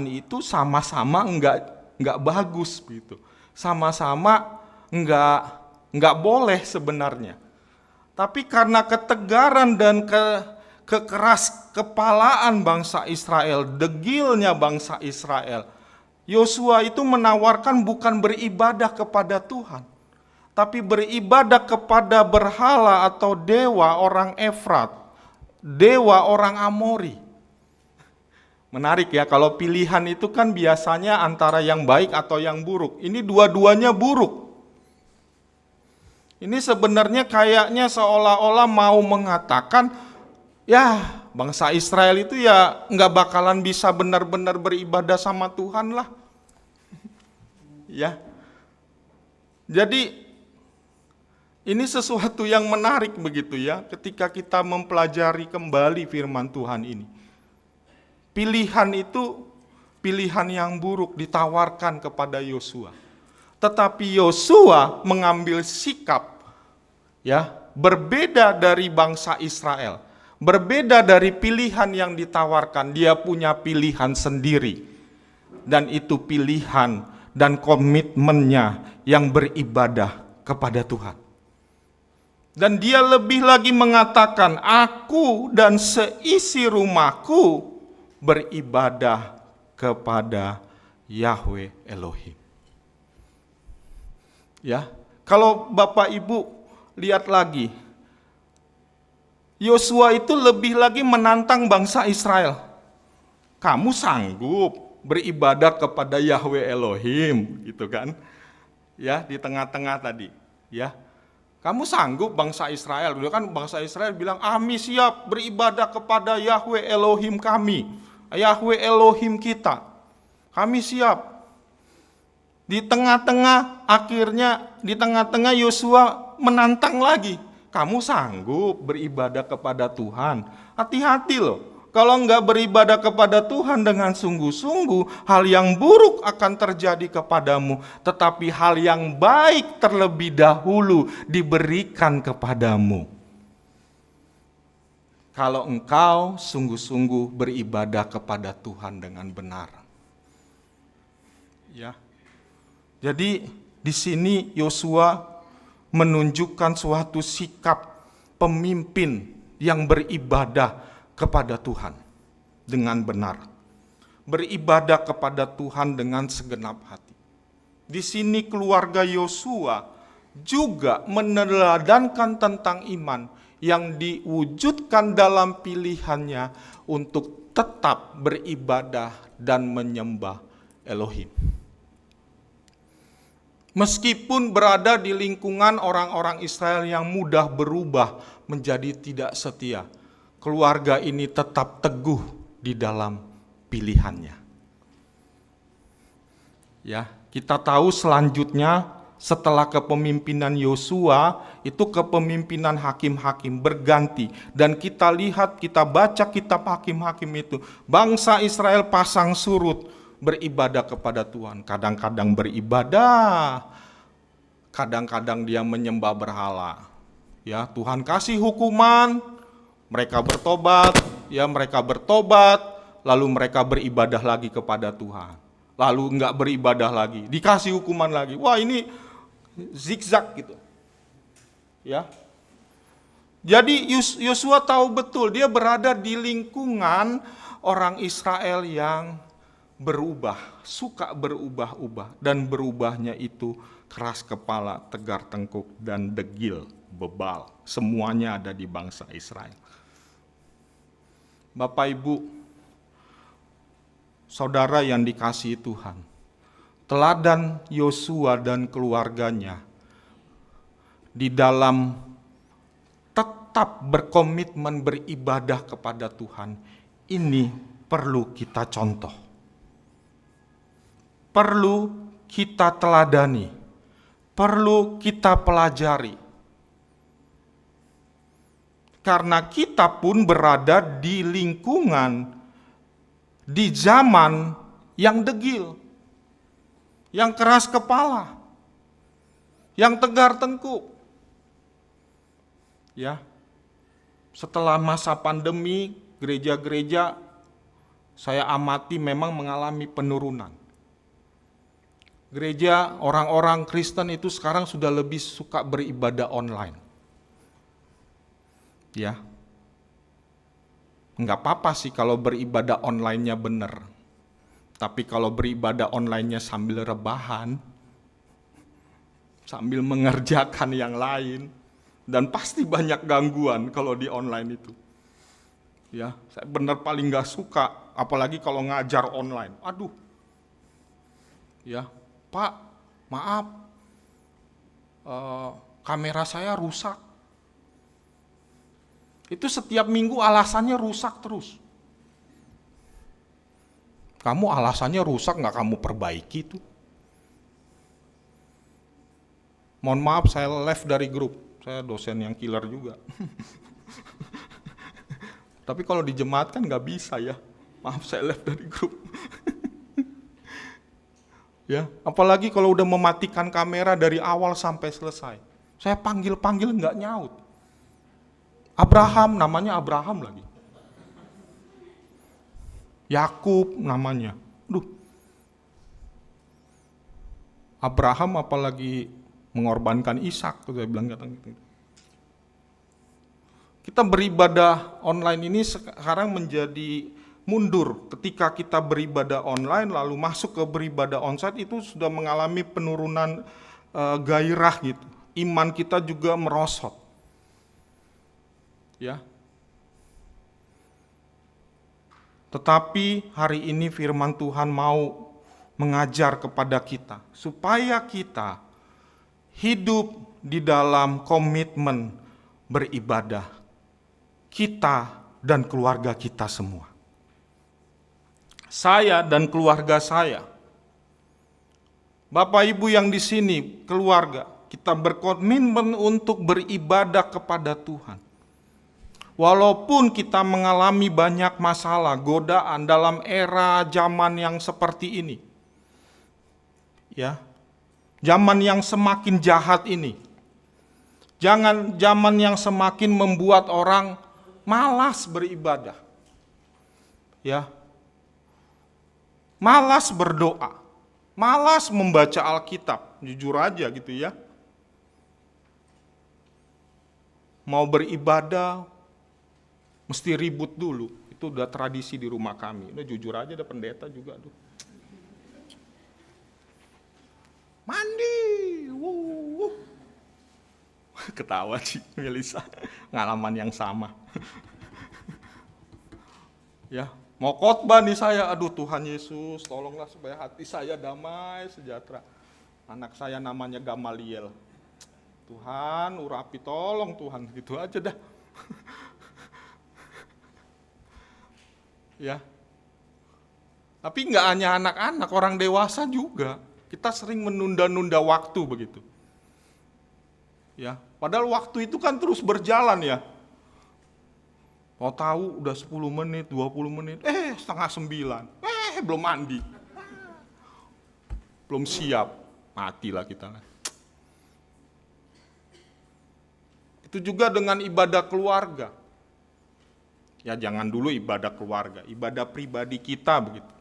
itu sama-sama enggak bagus gitu. Sama-sama enggak boleh sebenarnya. Tapi karena ketegaran dan kekeras kepalaan bangsa Israel, degilnya bangsa Israel, Yosua itu menawarkan bukan beribadah kepada Tuhan, tapi beribadah kepada berhala atau dewa orang Efrat, dewa orang Amori. Menarik ya, kalau pilihan itu kan biasanya antara yang baik atau yang buruk. Ini dua-duanya buruk. Ini sebenarnya kayaknya seolah-olah mau mengatakan, ya bangsa Israel itu ya nggak bakalan bisa benar-benar beribadah sama Tuhan lah. Ya, jadi ini sesuatu yang menarik begitu ya, ketika kita mempelajari kembali firman Tuhan ini. Pilihan itu pilihan yang buruk ditawarkan kepada Yosua. Tetapi Yosua mengambil sikap ya, berbeda dari bangsa Israel. Berbeda dari pilihan yang ditawarkan, dia punya pilihan sendiri. Dan itu pilihan dan komitmennya yang beribadah kepada Tuhan. Dan dia lebih lagi mengatakan, aku dan seisi rumahku beribadah kepada Yahweh Elohim. Ya, kalau Bapak Ibu lihat lagi, Yosua itu lebih lagi menantang bangsa Israel. Kamu sanggup beribadah kepada Yahweh Elohim, gitu kan? Ya, di tengah-tengah tadi, ya. Kamu sanggup bangsa Israel, kan bangsa Israel bilang, kami siap beribadah kepada Yahweh Elohim kami, Yahweh Elohim kita. Kami siap. Di tengah-tengah Yosua menantang lagi. Kamu sanggup beribadah kepada Tuhan? Hati-hati loh. Kalau enggak beribadah kepada Tuhan dengan sungguh-sungguh, hal yang buruk akan terjadi kepadamu. Tetapi hal yang baik terlebih dahulu diberikan kepadamu. Kalau engkau sungguh-sungguh beribadah kepada Tuhan dengan benar. Ya. Jadi di sini Yosua menunjukkan suatu sikap pemimpin yang beribadah kepada Tuhan dengan benar. Beribadah kepada Tuhan dengan segenap hati. Di sini keluarga Yosua juga meneladankan tentang iman yang diwujudkan dalam pilihannya untuk tetap beribadah dan menyembah Elohim. Meskipun berada di lingkungan orang-orang Israel yang mudah berubah menjadi tidak setia, keluarga ini tetap teguh di dalam pilihannya. Ya, kita tahu selanjutnya setelah kepemimpinan Yosua, itu kepemimpinan hakim-hakim berganti. Dan kita lihat, kita baca kitab hakim-hakim itu, bangsa Israel pasang surut beribadah kepada Tuhan. Kadang-kadang beribadah, kadang-kadang dia menyembah berhala. Ya, Tuhan kasih hukuman, mereka bertobat, lalu mereka beribadah lagi kepada Tuhan. Lalu enggak beribadah lagi, dikasih hukuman lagi. Wah, ini zigzag gitu. Ya. Jadi Yosua tahu betul dia berada di lingkungan orang Israel yang berubah, suka berubah-ubah, dan berubahnya itu keras kepala, tegar tengkuk, dan degil, bebal. Semuanya ada di bangsa Israel. Bapak Ibu, saudara yang dikasihi Tuhan, teladan Yosua dan keluarganya di dalam tetap berkomitmen beribadah kepada Tuhan, ini perlu kita contoh. Perlu kita teladani, perlu kita pelajari. Karena kita pun berada di lingkungan, di zaman yang degil, yang keras kepala, yang tegar tengkuk. Ya, setelah masa pandemi, gereja-gereja saya amati memang mengalami penurunan. Gereja, orang-orang Kristen itu sekarang sudah lebih suka beribadah online. Ya, enggak apa-apa sih kalau beribadah online-nya benar. Tapi kalau beribadah online-nya sambil rebahan, sambil mengerjakan yang lain, dan pasti banyak gangguan kalau di online itu. Ya, saya benar paling enggak suka, apalagi kalau ngajar online. Aduh. Ya, Pak, maaf, kamera saya rusak. Itu setiap minggu alasannya rusak terus. Kamu alasannya rusak, nggak kamu perbaiki itu. Mohon maaf, saya left dari grup. Saya dosen yang killer juga. Tapi kalau di jemaat kan nggak bisa ya. Maaf, saya left dari grup. Ya, apalagi kalau udah mematikan kamera dari awal sampai selesai. Saya panggil-panggil nggak nyaut. Abraham, namanya Abraham lagi. Yakub namanya. Duh. Abraham apalagi mengorbankan Ishak, saya bilang gitu. Kita beribadah online ini sekarang menjadi mundur. Ketika kita beribadah online lalu masuk ke beribadah onsite itu sudah mengalami penurunan gairah gitu. Iman kita juga merosot. Ya. Tetapi hari ini firman Tuhan mau mengajar kepada kita supaya kita hidup di dalam komitmen beribadah kita dan keluarga kita semua. Saya dan keluarga saya, Bapak Ibu yang di sini, keluarga, kita berkomitmen untuk beribadah kepada Tuhan. Walaupun kita mengalami banyak masalah, godaan dalam era zaman yang seperti ini. Ya. Zaman yang semakin jahat ini. Jangan zaman yang semakin membuat orang malas beribadah. Ya. Malas berdoa. Malas membaca Alkitab, jujur aja gitu ya. Mau beribadah mesti ribut dulu. Itu udah tradisi di rumah kami. Udah jujur aja, ada pendeta juga tuh. Mandi. Ketawa sih Melisa, pengalaman yang sama. Ya, mau khotbah nih saya, aduh Tuhan Yesus, tolonglah supaya hati saya damai, sejahtera. Anak saya namanya Gamaliel. Tuhan, urapi tolong Tuhan, gitu aja dah. Ya. Tapi nggak hanya anak-anak, orang dewasa juga. Kita sering menunda-nunda waktu begitu. Ya, padahal waktu itu kan terus berjalan ya. Mau tahu udah 10 menit, 20 menit, 8:30, belum mandi. Belum siap, matilah kita. Itu juga dengan ibadah keluarga. Ya jangan dulu ibadah keluarga, ibadah pribadi kita begitu.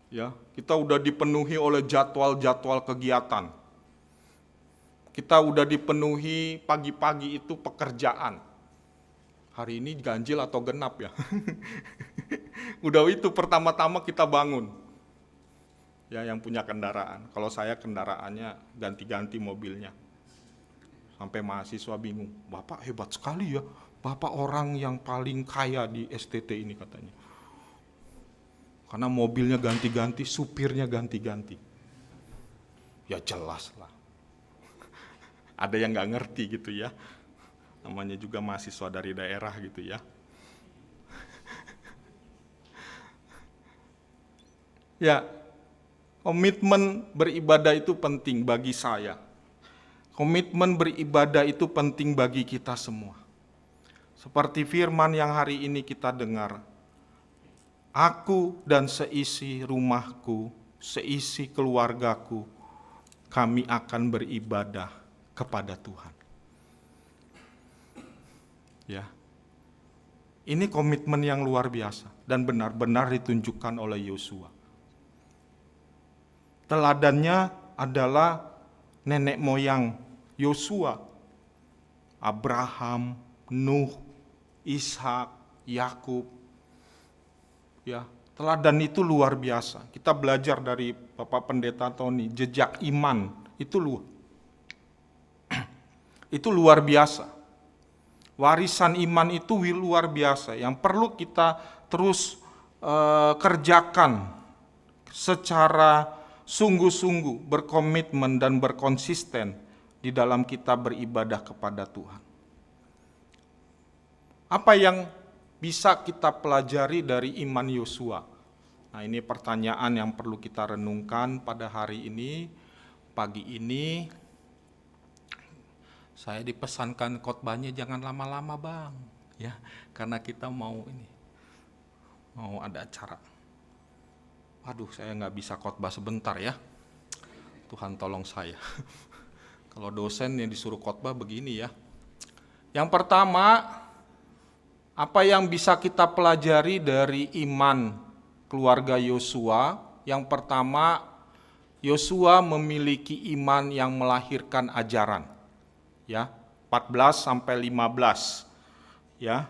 Ya, kita udah dipenuhi oleh jadwal-jadwal kegiatan. Kita udah dipenuhi pagi-pagi itu pekerjaan. Hari ini ganjil atau genap ya. Udah itu pertama-tama kita bangun. Ya yang punya kendaraan. Kalau saya kendaraannya ganti-ganti mobilnya. Sampai mahasiswa bingung. Bapak hebat sekali ya. Bapak orang yang paling kaya di STT ini katanya. Karena mobilnya ganti-ganti, supirnya ganti-ganti. Ya jelas lah. Ada yang nggak ngerti gitu ya. Namanya juga mahasiswa dari daerah gitu ya. Ya, komitmen beribadah itu penting bagi saya. Komitmen beribadah itu penting bagi kita semua. Seperti firman yang hari ini kita dengar. Aku dan seisi rumahku, seisi keluargaku, kami akan beribadah kepada Tuhan. Ya. Ini komitmen yang luar biasa dan benar-benar ditunjukkan oleh Yosua. Teladannya adalah nenek moyang Yosua, Abraham, Nuh, Ishak, Yakub. Ya, teladan itu luar biasa. Kita belajar dari Bapak Pendeta Tony, jejak iman itu luar biasa. Warisan iman itu luar biasa yang perlu kita terus kerjakan secara sungguh-sungguh, berkomitmen dan berkonsisten di dalam kita beribadah kepada Tuhan. Apa yang bisa kita pelajari dari iman Yosua? Nah, ini pertanyaan yang perlu kita renungkan pada hari ini, pagi ini. Saya dipesankan khotbahnya jangan lama-lama bang, ya, karena kita mau ada acara. Aduh, saya nggak bisa khotbah sebentar ya. Tuhan tolong saya. Kalau dosen yang disuruh khotbah begini ya. Yang pertama, apa yang bisa kita pelajari dari iman keluarga Yosua? Yang pertama, Yosua memiliki iman yang melahirkan ajaran. Ya, 14 sampai 15. Ya.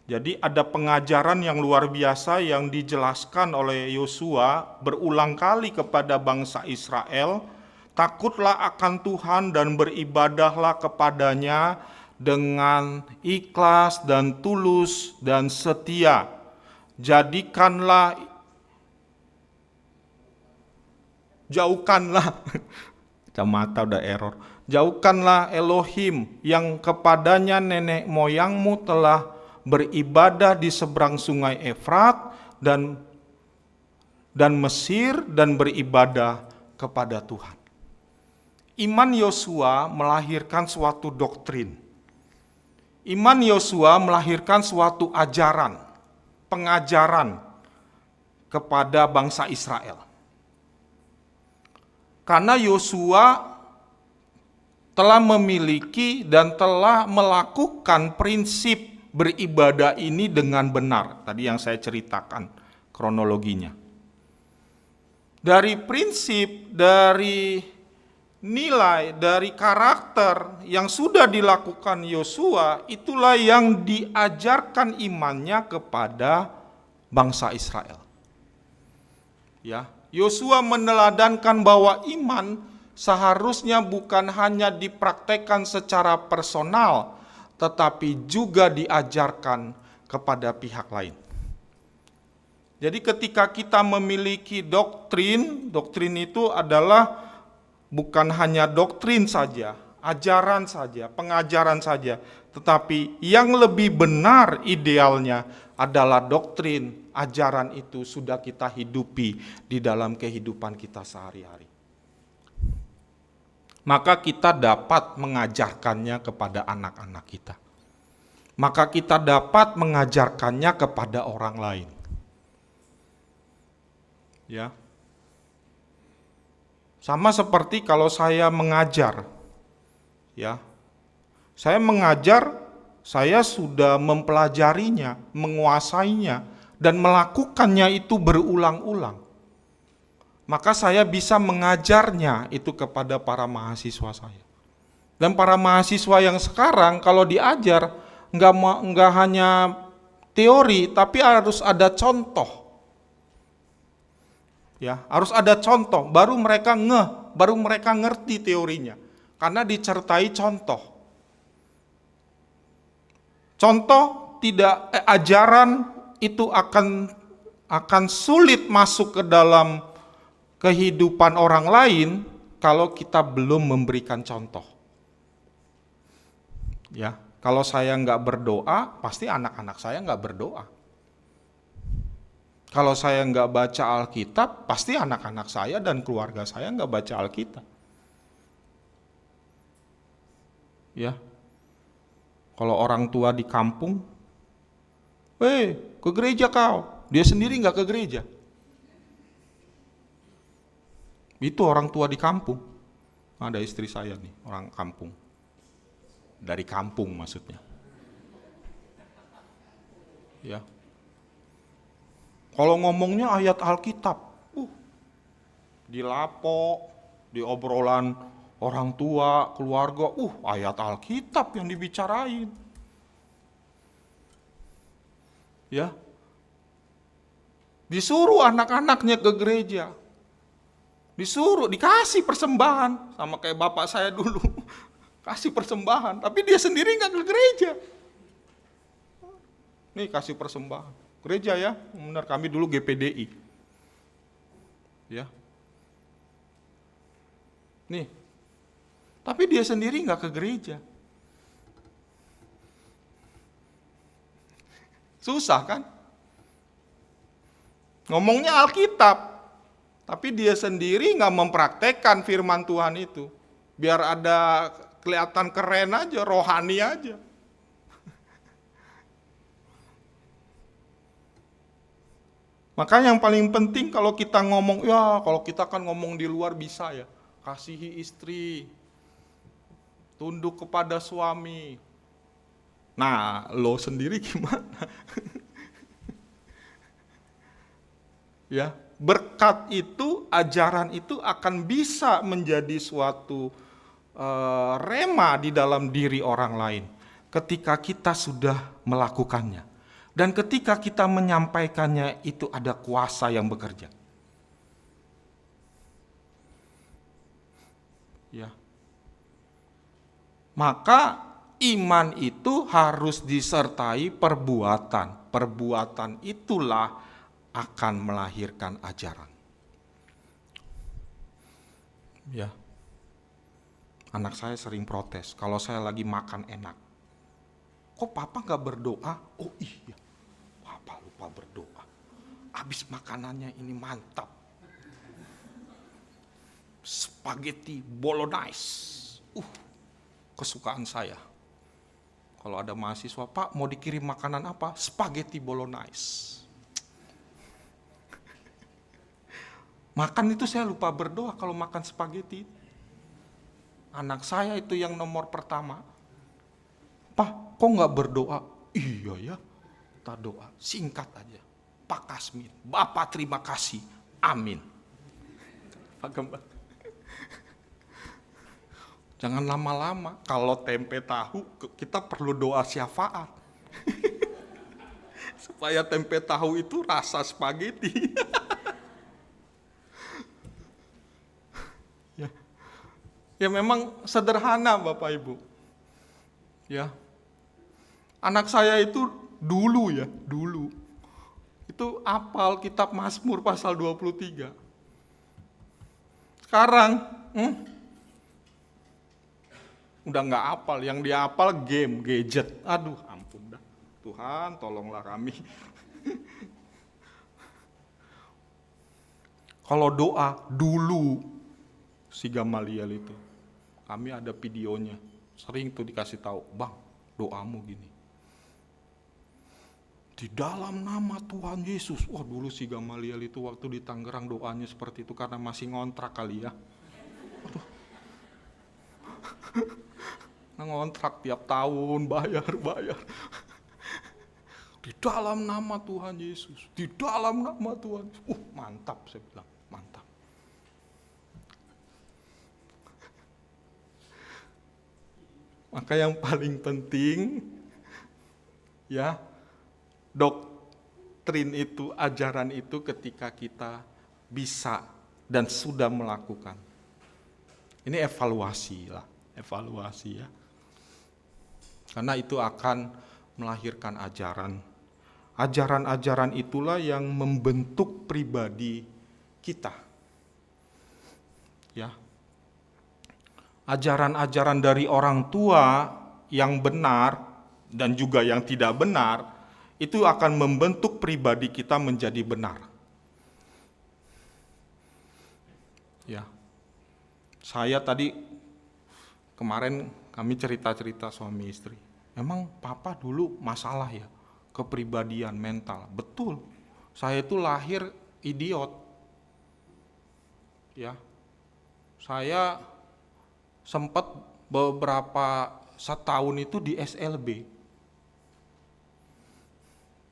Jadi ada pengajaran yang luar biasa yang dijelaskan oleh Yosua berulang kali kepada bangsa Israel. Takutlah akan Tuhan dan beribadahlah kepadanya dengan ikhlas dan tulus dan setia. Jauhkanlah kacamata udah error. Jauhkanlah Elohim yang kepadanya nenek moyangmu telah beribadah di seberang sungai Efrat dan Mesir dan beribadah kepada Tuhan. Iman Yosua melahirkan suatu doktrin. Iman Yosua melahirkan suatu ajaran, pengajaran kepada bangsa Israel. Karena Yosua telah memiliki dan telah melakukan prinsip beribadah ini dengan benar. Tadi yang saya ceritakan kronologinya. Dari prinsip, dari nilai, dari karakter yang sudah dilakukan Yosua, itulah yang diajarkan imannya kepada bangsa Israel. Ya, Yosua meneladankan bahwa iman seharusnya bukan hanya dipraktekkan secara personal, tetapi juga diajarkan kepada pihak lain. Jadi ketika kita memiliki doktrin, doktrin itu adalah bukan hanya doktrin saja, ajaran saja, pengajaran saja, tetapi yang lebih benar idealnya adalah doktrin, ajaran itu sudah kita hidupi di dalam kehidupan kita sehari-hari. Maka kita dapat mengajarkannya kepada anak-anak kita. Maka kita dapat mengajarkannya kepada orang lain. Ya. Sama seperti kalau saya mengajar. Ya. Saya mengajar, saya sudah mempelajarinya, menguasainya dan melakukannya itu berulang-ulang. Maka saya bisa mengajarnya itu kepada para mahasiswa saya. Dan para mahasiswa yang sekarang kalau diajar enggak hanya teori, tapi harus ada contoh. Ya, harus ada contoh, baru mereka baru mereka ngerti teorinya. Karena disertai contoh. Contoh ajaran itu akan sulit masuk ke dalam kehidupan orang lain kalau kita belum memberikan contoh. Ya, kalau saya nggak berdoa, pasti anak-anak saya nggak berdoa. Kalau saya nggak baca Alkitab, pasti anak-anak saya dan keluarga saya nggak baca Alkitab. Ya, kalau orang tua di kampung, ke gereja kau, dia sendiri nggak ke gereja. Itu orang tua di kampung. Ada istri saya nih, orang kampung. Dari kampung maksudnya. Ya. Kalau ngomongnya ayat Alkitab, dilapo, di obrolan orang tua, keluarga, ayat Alkitab yang dibicarain. Ya. Disuruh anak-anaknya ke gereja. Disuruh, dikasih persembahan, sama kayak bapak saya dulu. Kasih persembahan, tapi dia sendiri nggak ke gereja. Nih kasih persembahan. Gereja ya, benar kami dulu GPDI. Ya. Nih, tapi dia sendiri nggak ke gereja. Susah kan? Ngomongnya Alkitab, tapi dia sendiri nggak mempraktekkan firman Tuhan itu. Biar ada kelihatan keren aja, rohani aja. Makanya yang paling penting kalau kita ngomong, kalau kita kan ngomong di luar bisa ya. Kasihi istri, tunduk kepada suami. Nah, lo sendiri gimana? Ya, berkat itu, ajaran itu akan bisa menjadi suatu rema di dalam diri orang lain ketika kita sudah melakukannya. Dan ketika kita menyampaikannya itu ada kuasa yang bekerja. Ya. Maka iman itu harus disertai perbuatan. Perbuatan itulah akan melahirkan ajaran. Ya. Anak saya sering protes kalau saya lagi makan enak. Kok papa gak berdoa? Oh iya, papa lupa berdoa. Habis makanannya ini mantap. Spaghetti bolognese. Kesukaan saya. Kalau ada mahasiswa, Pak mau dikirim makanan apa? Spaghetti bolognese. Makan itu saya lupa berdoa kalau makan spaghetti. Anak saya itu yang nomor pertama. Pak, kok gak berdoa? Iya ya, kita doa, singkat aja. Pak Kasmin, Bapak terima kasih, amin. Pak Gembala. Jangan lama-lama, kalau tempe tahu kita perlu doa syafaat. Supaya tempe tahu itu rasa spaghetti. Ya. Ya memang sederhana Bapak Ibu. Ya. Anak saya itu dulu itu hafal kitab Mazmur pasal 23. Sekarang udah nggak hafal, yang dia hafal game, gadget. Aduh, ampun dah. Tuhan, tolonglah kami. Kalau doa dulu si Gamaliel itu, kami ada videonya, sering tuh dikasih tahu, bang, doamu gini. Di dalam nama Tuhan Yesus. Wah, dulu si Gamaliel itu waktu di Tangerang doanya seperti itu karena masih ngontrak kali ya. Aduh. Ngontrak tiap tahun, bayar. Di dalam nama Tuhan Yesus. Di dalam nama Tuhan. Mantap saya bilang, mantap. Maka yang paling penting ya, doktrin itu, ajaran itu ketika kita bisa dan sudah melakukan. Ini evaluasi ya. Karena itu akan melahirkan ajaran. Ajaran-ajaran itulah yang membentuk pribadi kita. Ya. Ajaran-ajaran dari orang tua yang benar dan juga yang tidak benar itu akan membentuk pribadi kita menjadi benar. Ya. Saya tadi kemarin kami cerita-cerita suami istri. Memang papa dulu masalah ya, kepribadian mental. Betul. Saya itu lahir idiot. Ya. Saya sempat beberapa setahun itu di SLB.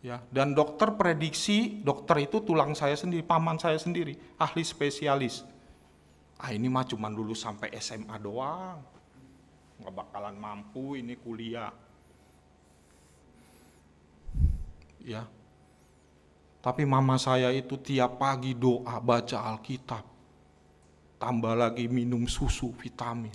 Ya, dan dokter prediksi, dokter itu tulang saya sendiri, paman saya sendiri, ahli spesialis. Ini mah cuman dulu sampai SMA doang. Nggak bakalan mampu ini kuliah. Ya. Tapi mama saya itu tiap pagi doa, baca Alkitab. Tambah lagi minum susu, vitamin.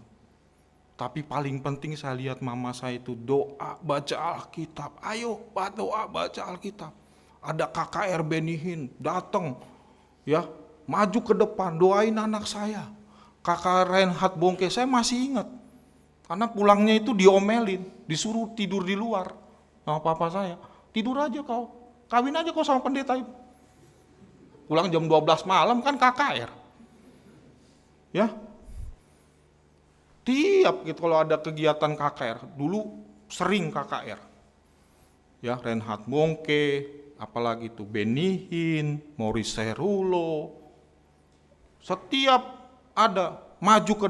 Tapi paling penting saya lihat mama saya itu doa, baca Alkitab. Ayo, doa, baca Alkitab. Ada KKR Benihin, datang. Ya, maju ke depan, doain anak saya. Kakak Reinhard Bongke, saya masih ingat. Karena pulangnya itu diomelin, disuruh tidur di luar sama papa saya. Tidur aja kau, kawin aja kau sama pendeta itu. Pulang jam 12 malam kan KKR. Ya, tiap gitu kalau ada kegiatan KKR, dulu sering KKR. Ya, Reinhard Bongke, apalagi itu Benihin, Maurice Serulo. Setiap ada maju ke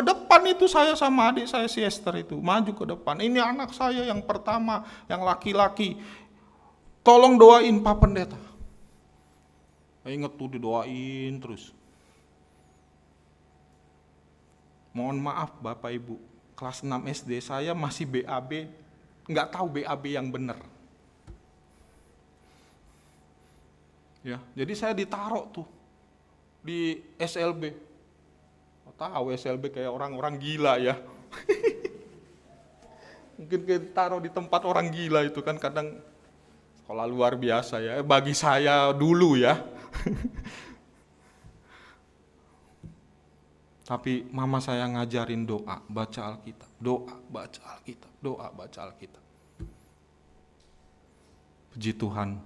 depan itu saya sama adik saya si Esther itu maju ke depan. Ini anak saya yang pertama, yang laki-laki. Tolong doain Pak Pendeta. Ingat tuh didoain terus. Mohon maaf Bapak Ibu, kelas 6 SD saya masih BAB, nggak tahu BAB yang benar. Ya, jadi saya ditaruh tuh di SLB. Tahu SLB kayak orang-orang gila ya. Mungkin kita taruh di tempat orang gila itu kan kadang sekolah luar biasa ya. Bagi saya dulu ya. Tapi mama saya ngajarin doa, baca Alkitab, doa, baca Alkitab, doa, baca Alkitab. Puji Tuhan,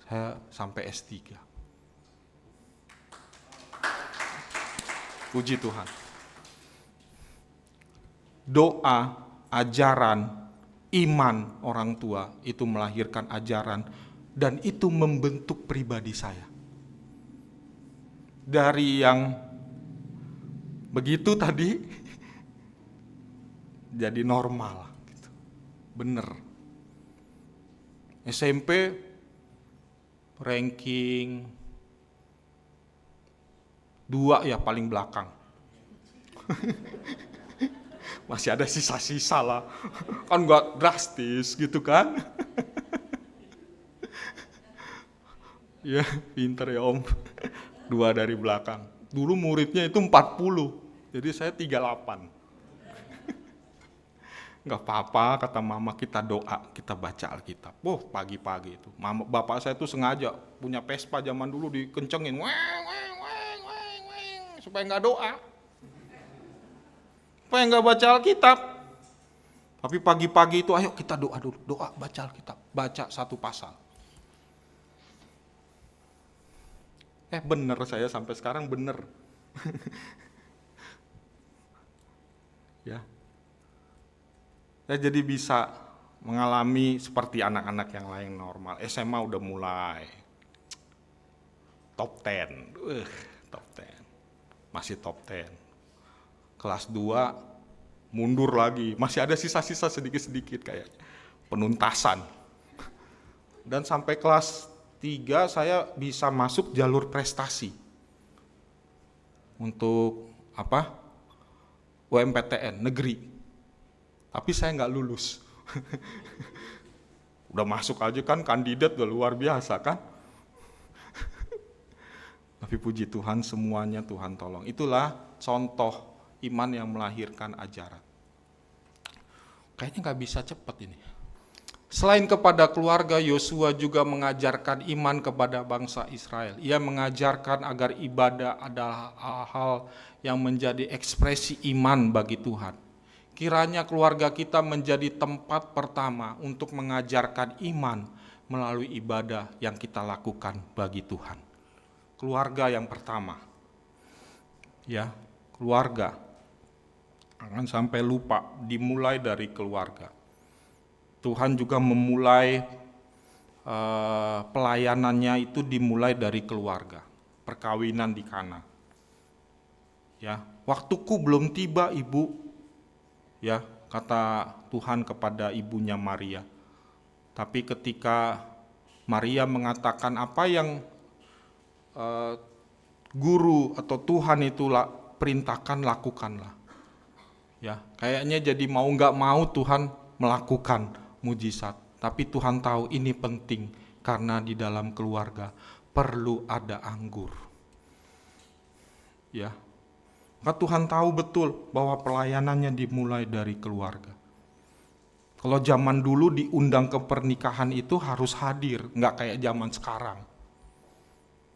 saya sampai S3. Puji Tuhan. Doa, ajaran, iman orang tua itu melahirkan ajaran dan itu membentuk pribadi saya. Dari yang begitu tadi jadi normal gitu. Bener. SMP ranking 2 ya paling belakang. Masih ada sisa-sisa lah. Kan gak drastis gitu kan. Ya pinter ya om. 2 dari belakang. Dulu muridnya itu 40. Jadi saya 38. Nggak apa-apa, kata mama, kita doa, kita baca Alkitab. Pagi-pagi itu. Bapak saya tuh sengaja punya Vespa zaman dulu dikencengin. Weng, weng, weng, weng, weng, supaya nggak doa. Supaya nggak baca Alkitab. Tapi pagi-pagi itu, ayo kita doa dulu. Doa, baca Alkitab. Baca satu pasal. Bener saya sampai sekarang bener. Ya. Saya jadi bisa mengalami seperti anak-anak yang lain normal. SMA udah mulai top 10. Top 10. Masih top 10. Kelas 2 mundur lagi. Masih ada sisa-sisa sedikit-sedikit kayak penuntasan. Dan sampai kelas 3 saya bisa masuk jalur prestasi. Untuk apa? UMPTN negeri. Tapi saya nggak lulus. Udah masuk aja kan, kandidat udah luar biasa kan. Tapi puji Tuhan, semuanya Tuhan tolong. Itulah contoh iman yang melahirkan ajaran. Kayaknya nggak bisa cepat ini. Selain kepada keluarga, Yosua juga mengajarkan iman kepada bangsa Israel. Ia mengajarkan agar ibadah adalah hal yang menjadi ekspresi iman bagi Tuhan. Kiranya keluarga kita menjadi tempat pertama untuk mengajarkan iman melalui ibadah yang kita lakukan bagi Tuhan. Keluarga yang pertama. Ya, keluarga. Jangan sampai lupa, dimulai dari keluarga. Tuhan juga memulai pelayanannya itu dimulai dari keluarga. Perkawinan di Kana. Ya, waktuku belum tiba, Ibu. Ya, kata Tuhan kepada ibunya Maria. Tapi ketika Maria mengatakan apa yang guru atau Tuhan itu perintahkan, lakukanlah. Ya, kayaknya jadi mau nggak mau Tuhan melakukan mujizat. Tapi Tuhan tahu ini penting karena di dalam keluarga perlu ada anggur. Ya. Maka Tuhan tahu betul bahwa pelayanannya dimulai dari keluarga. Kalau zaman dulu diundang ke pernikahan itu harus hadir, nggak kayak zaman sekarang.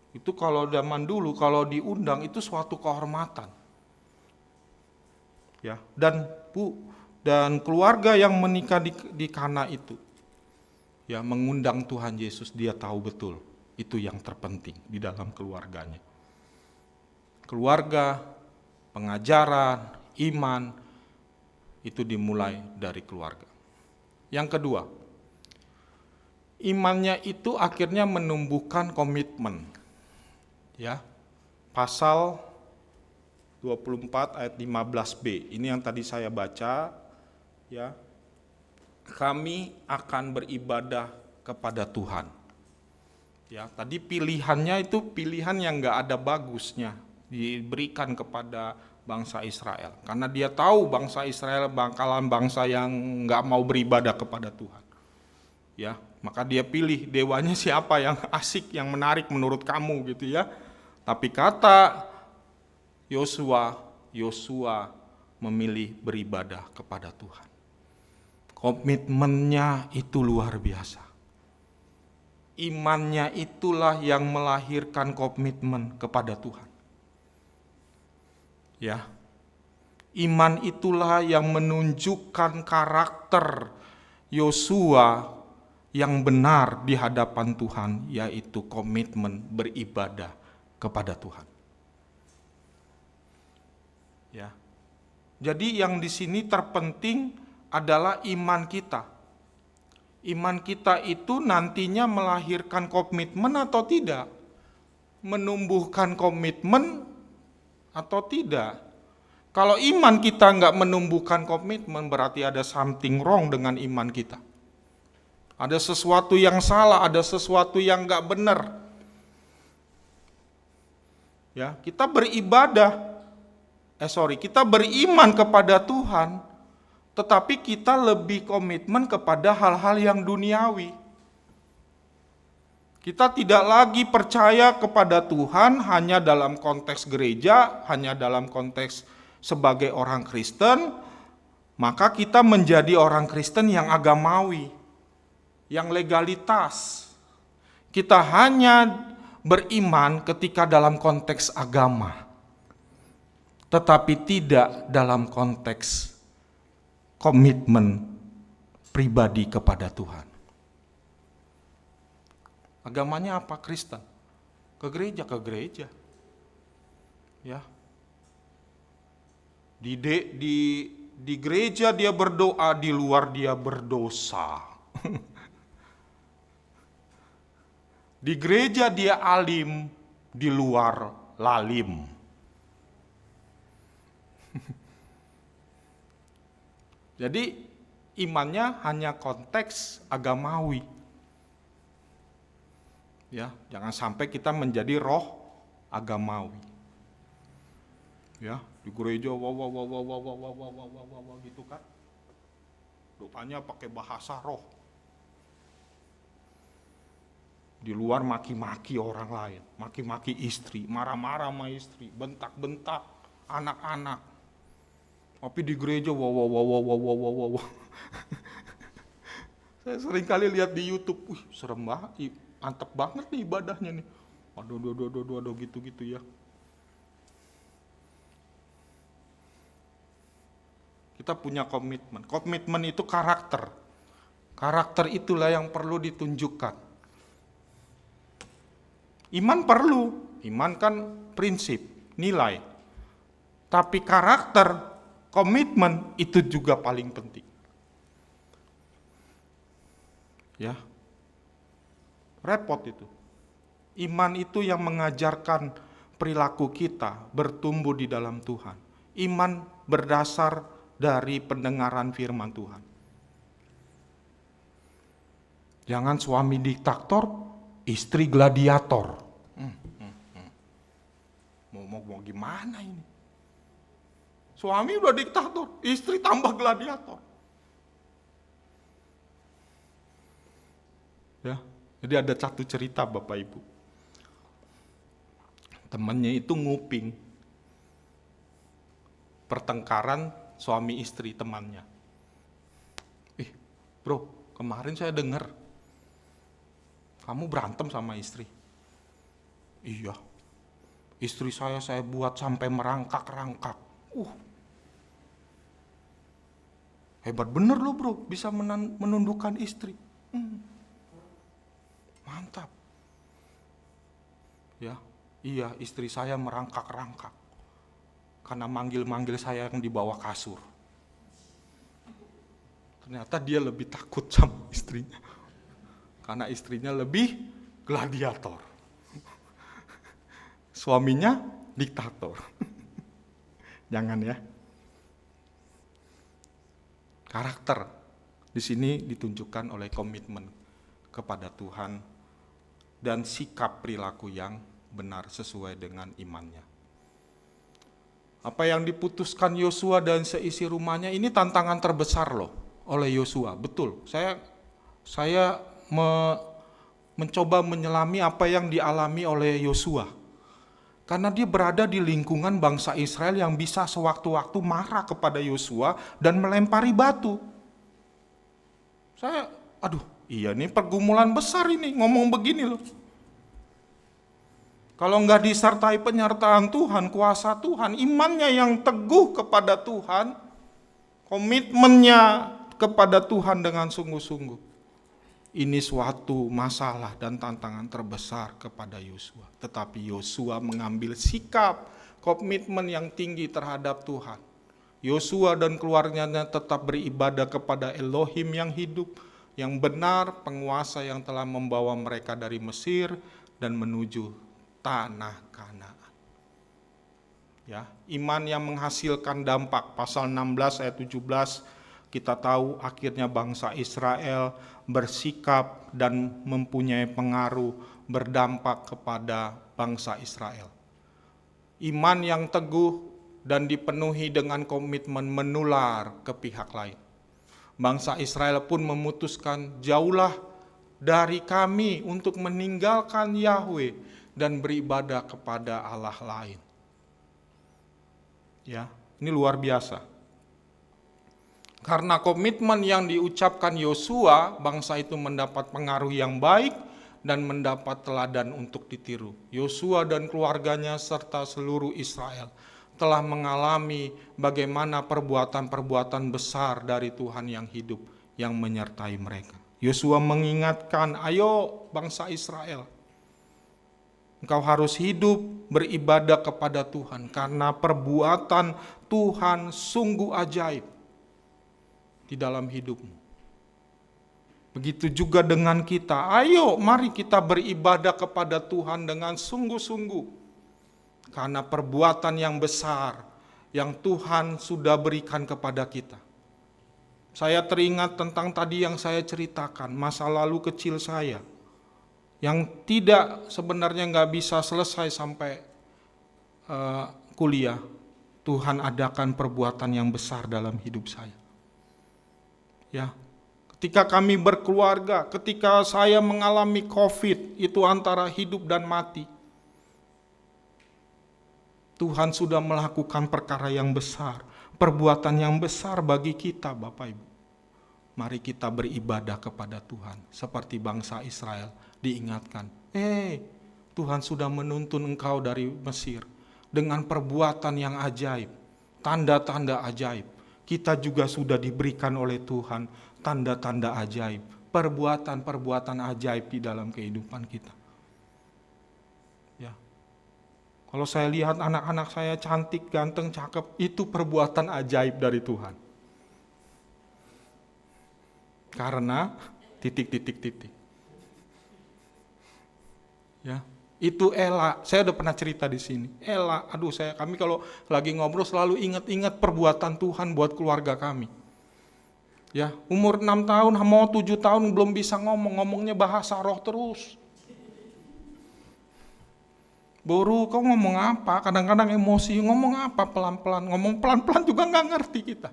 Itu kalau zaman dulu, kalau diundang itu suatu kehormatan. Ya, dan keluarga yang menikah di Kana itu, ya mengundang Tuhan Yesus, dia tahu betul itu yang terpenting di dalam keluarganya. Keluarga, pengajaran, iman, itu dimulai dari keluarga. Yang kedua, imannya itu akhirnya menumbuhkan komitmen. Ya, pasal 24 ayat 15b, ini yang tadi saya baca, ya, kami akan beribadah kepada Tuhan. Ya, tadi pilihannya itu pilihan yang nggak ada bagusnya, diberikan kepada bangsa Israel. Karena dia tahu bangsa Israel bakalan bangsa yang nggak mau beribadah kepada Tuhan. Ya, maka dia pilih dewanya siapa yang asik, yang menarik menurut kamu gitu ya. Tapi kata Yosua memilih beribadah kepada Tuhan. Komitmennya itu luar biasa. Imannya itulah yang melahirkan komitmen kepada Tuhan. Ya, iman itulah yang menunjukkan karakter Yosua yang benar di hadapan Tuhan, yaitu komitmen beribadah kepada Tuhan. Ya, jadi yang di sini terpenting adalah iman kita. Iman kita itu nantinya melahirkan komitmen atau tidak, menumbuhkan komitmen atau tidak. Kalau iman kita nggak menumbuhkan komitmen, berarti ada something wrong dengan iman kita. Ada sesuatu yang salah, ada sesuatu yang nggak benar. Ya, kita beriman kepada Tuhan, tetapi kita lebih komitmen kepada hal-hal yang duniawi. Kita tidak lagi percaya kepada Tuhan hanya dalam konteks gereja, hanya dalam konteks sebagai orang Kristen, maka kita menjadi orang Kristen yang agamawi, yang legalitas. Kita hanya beriman ketika dalam konteks agama, tetapi tidak dalam konteks komitmen pribadi kepada Tuhan. Agamanya apa? Kristen. Ke gereja. Ya. Di gereja dia berdoa, di luar dia berdosa. Di gereja dia alim, di luar lalim. Jadi imannya hanya konteks agamawi. Ya, jangan sampai kita menjadi roh agamawi. Ya, di gereja gitu kan. Doanya pakai bahasa roh. Di luar maki-maki orang lain, maki-maki istri, marah-marah sama istri, bentak-bentak anak-anak. Tapi di gereja Saya sering kali lihat di YouTube, serem banget, mantep banget nih ibadahnya nih. Aduh gitu-gitu ya. Kita punya komitmen. Komitmen itu karakter. Karakter itulah yang perlu ditunjukkan. Iman perlu. Iman kan prinsip, nilai. Tapi karakter, komitmen itu juga paling penting. Ya. Repot itu. Iman itu yang mengajarkan perilaku kita bertumbuh di dalam Tuhan. Iman berdasar dari pendengaran firman Tuhan. Jangan suami diktator, istri gladiator. Mau gimana ini? Suami udah diktator, istri tambah gladiator. Ya, jadi ada satu cerita Bapak Ibu. Temannya itu nguping pertengkaran suami istri temannya. Bro, kemarin saya dengar kamu berantem sama istri. Iya, istri saya buat sampai merangkak-rangkak. Hebat bener lo bro, bisa menundukkan istri. Mantap. Ya, iya istri saya merangkak-rangkak karena manggil-manggil saya yang di bawah kasur. Ternyata dia lebih takut sama istrinya karena istrinya lebih gladiator, suaminya diktator. Jangan ya. Karakter di sini ditunjukkan oleh komitmen kepada Tuhan dan sikap perilaku yang benar sesuai dengan imannya. Apa yang diputuskan Yosua dan seisi rumahnya ini tantangan terbesar loh oleh Yosua. Betul. Saya mencoba menyelami apa yang dialami oleh Yosua. Karena dia berada di lingkungan bangsa Israel yang bisa sewaktu-waktu marah kepada Yosua dan melempari batu. Iya nih pergumulan besar ini ngomong begini loh. Kalau nggak disertai penyertaan Tuhan, kuasa Tuhan, imannya yang teguh kepada Tuhan, komitmennya kepada Tuhan dengan sungguh-sungguh. Ini suatu masalah dan tantangan terbesar kepada Yosua. Tetapi Yosua mengambil sikap, komitmen yang tinggi terhadap Tuhan. Yosua dan keluarganya tetap beribadah kepada Elohim yang hidup, yang benar, penguasa yang telah membawa mereka dari Mesir dan menuju tanah Kanaan. Ya, iman yang menghasilkan dampak. Pasal 16 ayat 17 kita tahu akhirnya bangsa Israel bersikap dan mempunyai pengaruh berdampak kepada bangsa Israel. Iman yang teguh dan dipenuhi dengan komitmen menular ke pihak lain. Bangsa Israel pun memutuskan, jauhlah dari kami untuk meninggalkan Yahweh dan beribadah kepada Allah lain. Ya, Ini luar biasa. Karena komitmen yang diucapkan Yosua, bangsa itu mendapat pengaruh yang baik dan mendapat teladan untuk ditiru. Yosua dan keluarganya serta seluruh Israel telah mengalami bagaimana perbuatan-perbuatan besar dari Tuhan yang hidup yang menyertai mereka. Yosua mengingatkan, ayo bangsa Israel, engkau harus hidup beribadah kepada Tuhan karena perbuatan Tuhan sungguh ajaib di dalam hidupmu. Begitu juga dengan kita, ayo mari kita beribadah kepada Tuhan dengan sungguh-sungguh. Karena perbuatan yang besar yang Tuhan sudah berikan kepada kita. Saya teringat tentang tadi yang saya ceritakan, masa lalu kecil saya. Yang tidak sebenarnya nggak bisa selesai sampai kuliah. Tuhan adakan perbuatan yang besar dalam hidup saya. Ya, ketika kami berkeluarga, ketika saya mengalami COVID, itu antara hidup dan mati. Tuhan sudah melakukan perkara yang besar, perbuatan yang besar bagi kita, Bapak Ibu. Mari kita beribadah kepada Tuhan, seperti bangsa Israel diingatkan. Tuhan sudah menuntun engkau dari Mesir dengan perbuatan yang ajaib, tanda-tanda ajaib. Kita juga sudah diberikan oleh Tuhan tanda-tanda ajaib, perbuatan-perbuatan ajaib di dalam kehidupan kita. Ya. Kalau saya lihat anak-anak saya cantik, ganteng, cakep, itu perbuatan ajaib dari Tuhan. Karena titik. Ya, itu Ella. Saya udah pernah cerita di sini. Ella, kami kalau lagi ngobrol selalu ingat-ingat perbuatan Tuhan buat keluarga kami. Ya, umur 6 tahun, mau 7 tahun belum bisa ngomongnya bahasa roh terus. Boru, kau ngomong apa? Kadang-kadang emosi, ngomong apa pelan-pelan. Ngomong pelan-pelan juga gak ngerti kita.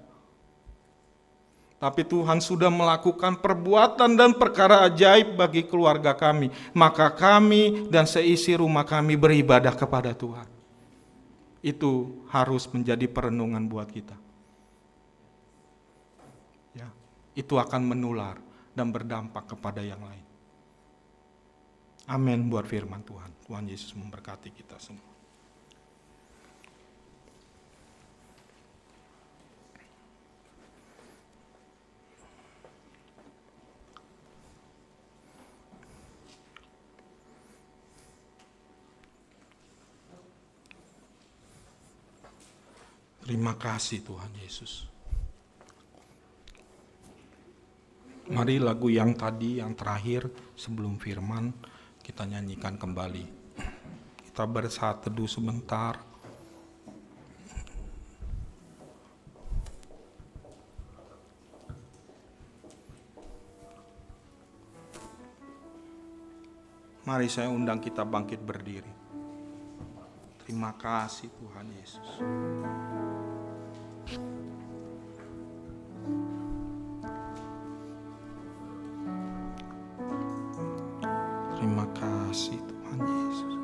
Tapi Tuhan sudah melakukan perbuatan dan perkara ajaib bagi keluarga kami. Maka kami dan seisi rumah kami beribadah kepada Tuhan. Itu harus menjadi perenungan buat kita. Ya, itu akan menular dan berdampak kepada yang lain. Amin buat firman Tuhan. Tuhan Yesus memberkati kita semua. Terima kasih Tuhan Yesus. Mari lagu yang tadi, yang terakhir sebelum firman, kita nyanyikan kembali. Kita bersaat teduh sebentar. Mari saya undang kita bangkit berdiri. Terima kasih Tuhan Yesus. Terima kasih Tuhan Yesus.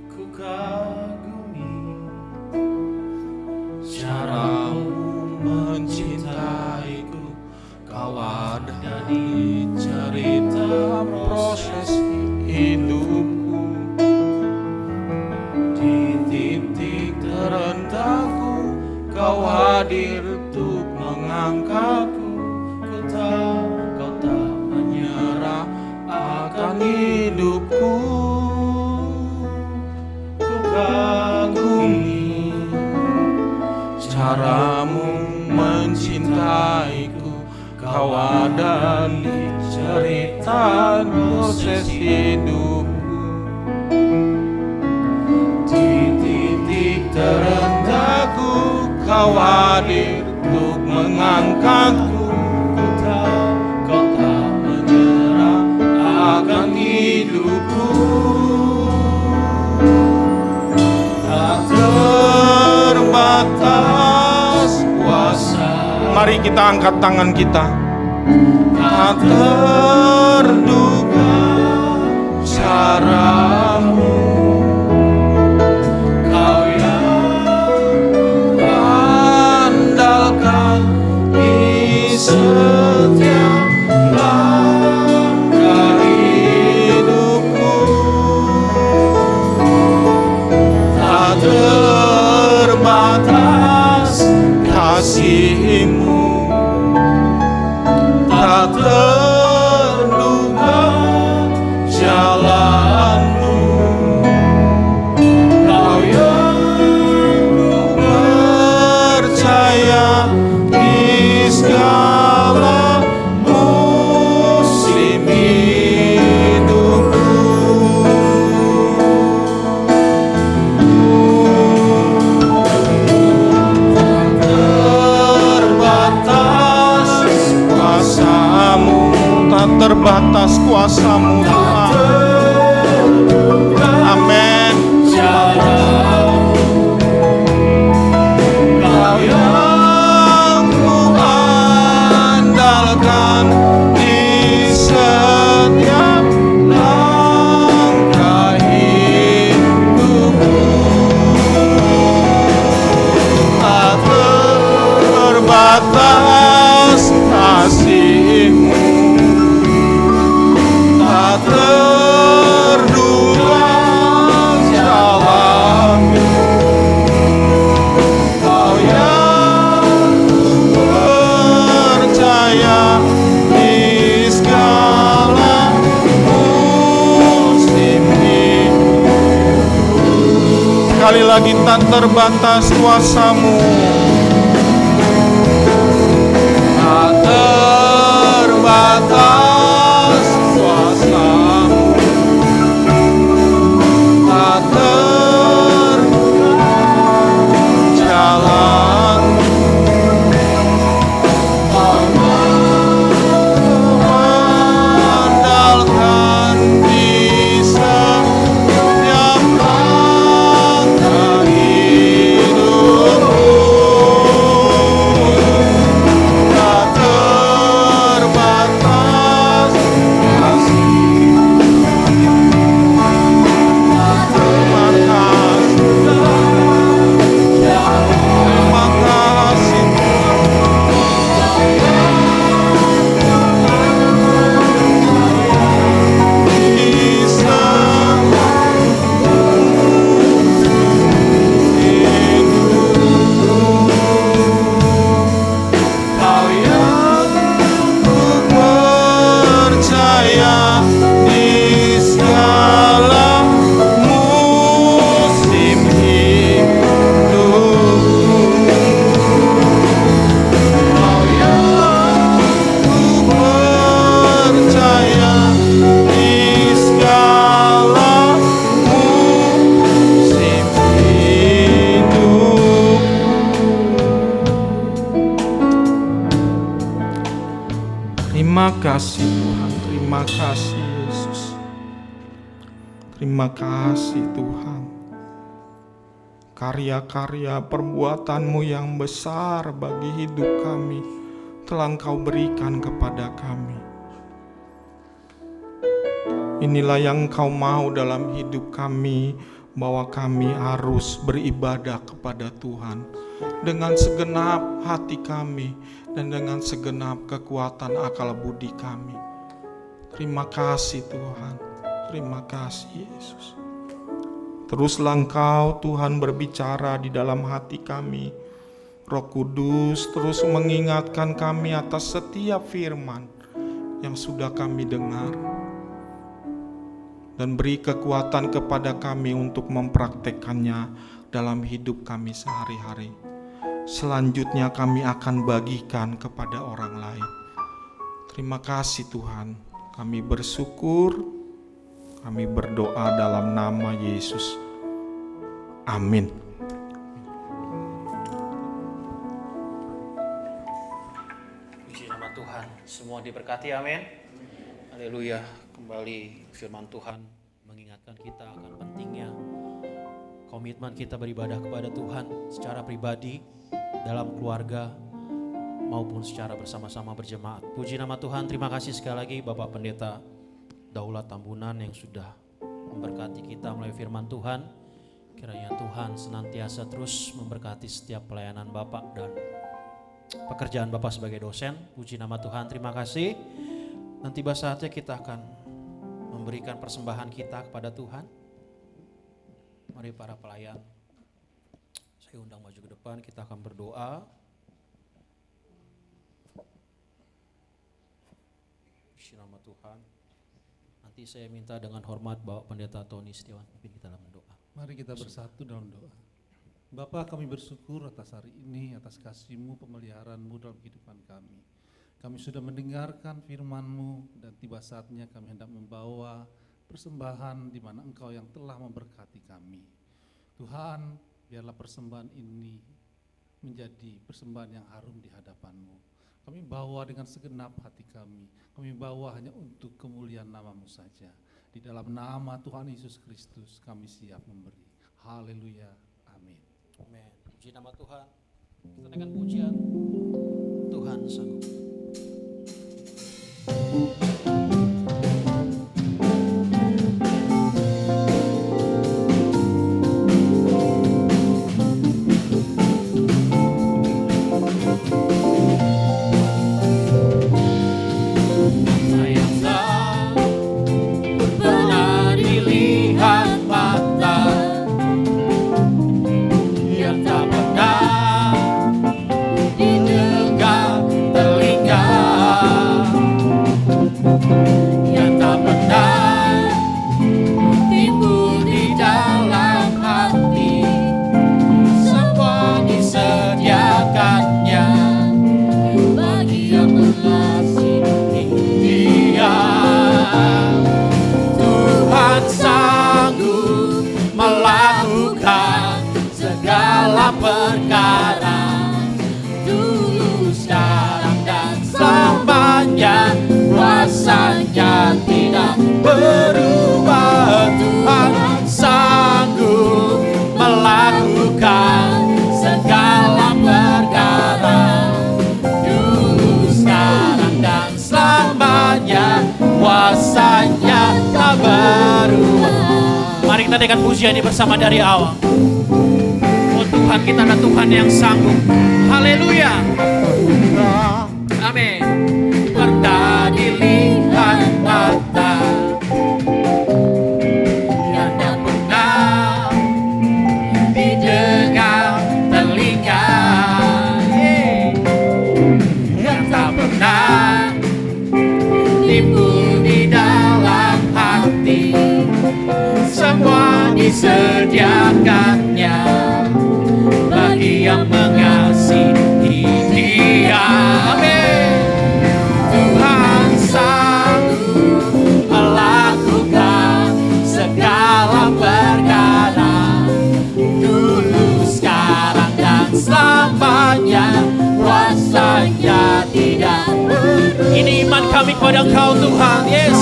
Ku kagumi caramu mencintaiku, kau ada di cerita proses hidupku. Di titik terendahku, kau hadir untuk mengangkatku. Ku tahu kau tak menyerah akan hidupku. Ku kagumi caramu mencintaiku, kau ada di cerita proses hidupku. Terendahku, kau hadir untuk mengangkatku. Ku tahu kau tak menyerah akan hidupku. Tak terbatas kuasa. Mari kita angkat tangan kita. tak terduga caramu, Kau yang andalkan di setiap langkah hidupku. Tak terbatas kasih-Mu, tak terduga jalan-Mu, Kau yang ku percaya di segala musim hidupku. Tak terbatas kuasa-Mu Tuhan. Amin. Kau yang ku andalkan di setiap langkah hidupku. Tak terbatas kasih-Mu, tak terduga jalan-Mu, Kau yang percaya di segala musim hidup. Sekali lagi, tak terbatas kuasa-Mu, tak terbatas kuasa-Mu, tak terduga jalan-Mu, Kau mengandalkan di setiap langkah hidupku. Tak terbatas Kau yang ku percaya di segala musim hidupku. Kau yang ku percaya di segala musim hidupku. Terima kasih Tuhan, terima kasih Yesus. Terima kasih Tuhan. Karya-karya perbuatan-Mu yang besar bagi hidup kami telah Engkau berikan kepada kami. Inilah yang Engkau mau dalam hidup kami, bahwa kami harus beribadah kepada Tuhan dengan segenap hati kami dan dengan segenap kekuatan akal budi kami. Terima kasih Tuhan, terima kasih Yesus. Teruslah Engkau Tuhan berbicara di dalam hati kami. Roh Kudus terus mengingatkan kami atas setiap firman yang sudah kami dengar, dan beri kekuatan kepada kami untuk mempraktekkannya dalam hidup kami sehari-hari. Selanjutnya kami akan bagikan kepada orang lain. Terima kasih Tuhan, kami bersyukur, kami berdoa dalam nama Yesus. Amin. Puji nama Tuhan, semua diberkati, amin. Haleluya. Kembali firman Tuhan mengingatkan kita akan pentingnya komitmen kita beribadah kepada Tuhan secara pribadi, dalam keluarga, maupun secara bersama-sama berjemaat. Puji nama Tuhan, terima kasih sekali lagi Bapak Pendeta Daulat Tambunan yang sudah memberkati kita melalui firman Tuhan. Kiranya Tuhan senantiasa terus memberkati setiap pelayanan Bapak dan pekerjaan Bapak sebagai dosen. Puji nama Tuhan, terima kasih. Nanti saatnya kita akan memberikan persembahan kita kepada Tuhan. Mari para pelayan, saya undang maju ke depan, kita akan berdoa. Puji nama Tuhan. Nanti saya minta dengan hormat Bapak Pendeta Tony Setiawan pimpin kita dalam doa. Mari kita bersatu dalam doa. Bapa, kami bersyukur atas hari ini, atas kasih-Mu, pemeliharaan-Mu dalam kehidupan kami. Kami sudah mendengarkan firman-Mu dan tiba saatnya kami hendak membawa persembahan di mana Engkau yang telah memberkati kami. Tuhan, biarlah persembahan ini menjadi persembahan yang harum di hadapan-Mu. Kami bawa dengan segenap hati kami. Kami bawa hanya untuk kemuliaan nama-Mu saja. Di dalam nama Tuhan Yesus Kristus kami siap memberi. Haleluya. Amin. Amin. Puji nama Tuhan. Kita dengan pujian Tuhan sanggup. Dengan pujian ini bersama dari awal. Oh Tuhan, kita adalah Tuhan yang sanggup. Haleluya. Amin. Pernah dilihat mata, yang tak pernah didengar telinga, yang tak pernah timbul di dalam hati. Semua disediakannya bagi yang mengasihi Dia. Amin. Tuhan sanggup melakukan segala perkara, dulu, sekarang, dan selamanya. Kuasa-Nya tidak berhenti. Ini iman kami kepada Engkau Tuhan. Yes.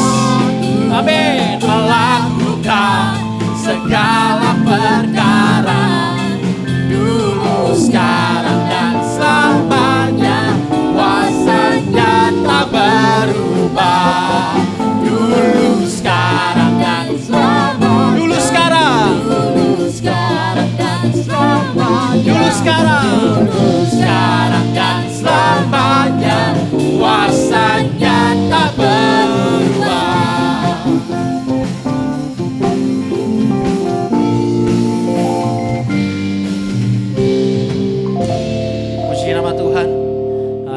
Amin. Melakukan segala perkara, dulu, sekarang, dan selamanya. Kuasa-Nya tak berubah, dulu, sekarang, dan selamanya. Dulu, sekarang, dulu, sekarang, dan selamanya. Dulu, sekarang, dulu, sekarang, dan selamanya. Kuasa-Nya tak berubah.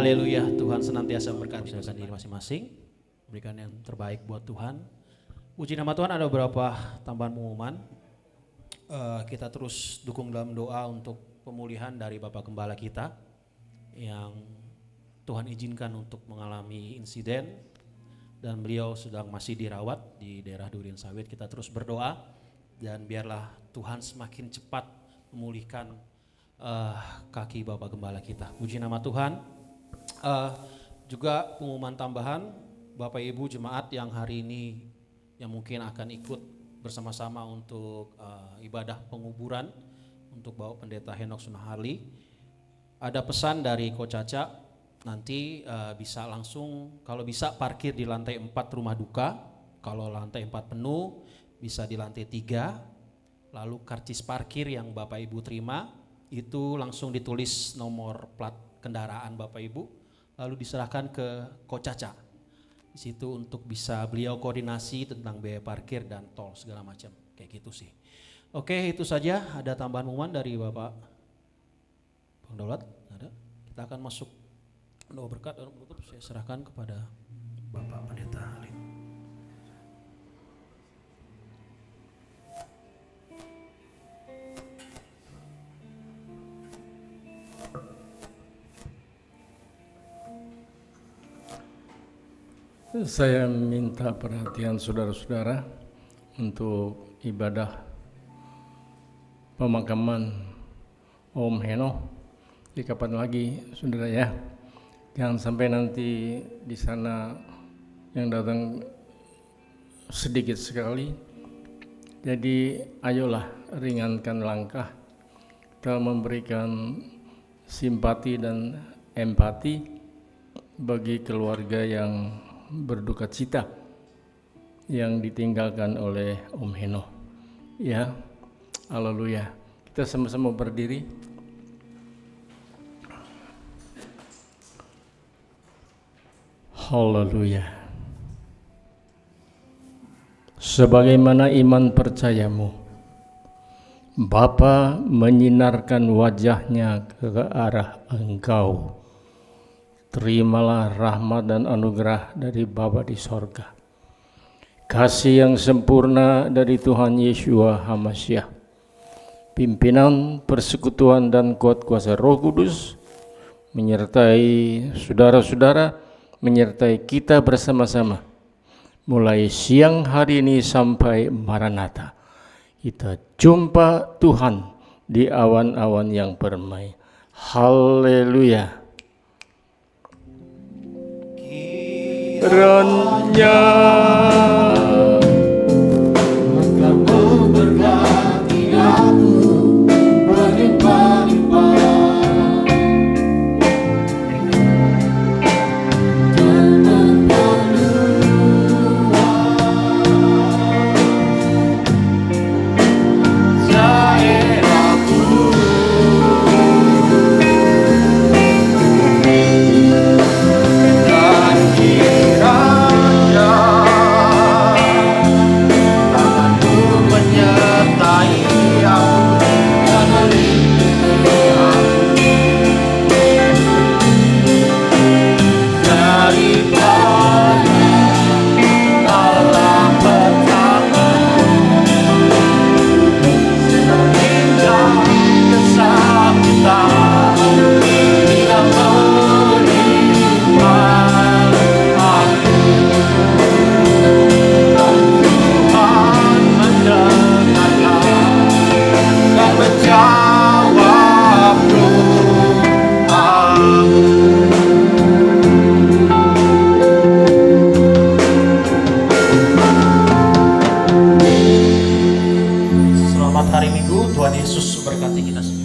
Haleluya, Tuhan senantiasa memberkati diri masing-masing, berikan yang terbaik buat Tuhan. Puji nama Tuhan. Ada beberapa tambahan pengumuman. Kita terus dukung dalam doa untuk pemulihan dari Bapak Gembala kita yang Tuhan izinkan untuk mengalami insiden dan beliau sedang masih dirawat di daerah Durian Sawit. Kita terus berdoa dan biarlah Tuhan semakin cepat memulihkan kaki Bapak Gembala kita. Puji nama Tuhan. Juga pengumuman tambahan, Bapak Ibu jemaat yang hari ini yang mungkin akan ikut bersama-sama untuk ibadah penguburan untuk Bapak Pendeta Henok Sunaharli. Ada pesan dari Ko Caca nanti bisa langsung, kalau bisa parkir di lantai 4 rumah duka, kalau lantai 4 penuh bisa di lantai 3, lalu karcis parkir yang Bapak Ibu terima itu langsung ditulis nomor plat kendaraan Bapak Ibu, lalu diserahkan ke Ko Caca di situ untuk bisa beliau koordinasi tentang biaya parkir dan tol segala macam, kayak gitu sih. Oke, itu saja. Ada tambahan pengumuman dari Bapak Bang Daulat? Ada? Kita akan masuk doa berkat dan penutup. Saya serahkan kepada Bapak Pendeta Halim. Saya minta perhatian saudara-saudara untuk ibadah pemakaman Om Heno. Di kapan lagi, saudara ya? Jangan sampai nanti di sana yang datang sedikit sekali. Jadi ayolah ringankan langkah. Kita memberikan simpati dan empati bagi keluarga yang berduka cita yang ditinggalkan oleh Om Heno. Ya, haleluya. Kita sama-sama berdiri. Haleluya. Sebagaimana iman percayamu, Bapa menyinarkan wajahnya ke arah engkau. Terimalah rahmat dan anugerah dari Bapa di sorga. Kasih yang sempurna dari Tuhan Yeshua HaMasyiah. Pimpinan, persekutuan dan kuat kuasa Roh Kudus menyertai saudara-saudara, menyertai kita bersama-sama. Mulai siang hari ini sampai Maranatha. Kita jumpa Tuhan di awan-awan yang permai. Haleluya. Kiranya Engkau memberkati aku berlimpah-limpah dan memperluas daerahku. Dan kiranya tanganmu menyertai aku dan melindungi aku daripada Allah petaka senindah kesakitan yang menimpa aku. Tuhan mendengarkan dan menjawab doaku. Selamat hari Minggu, Tuhan Yesus berkati kita semua.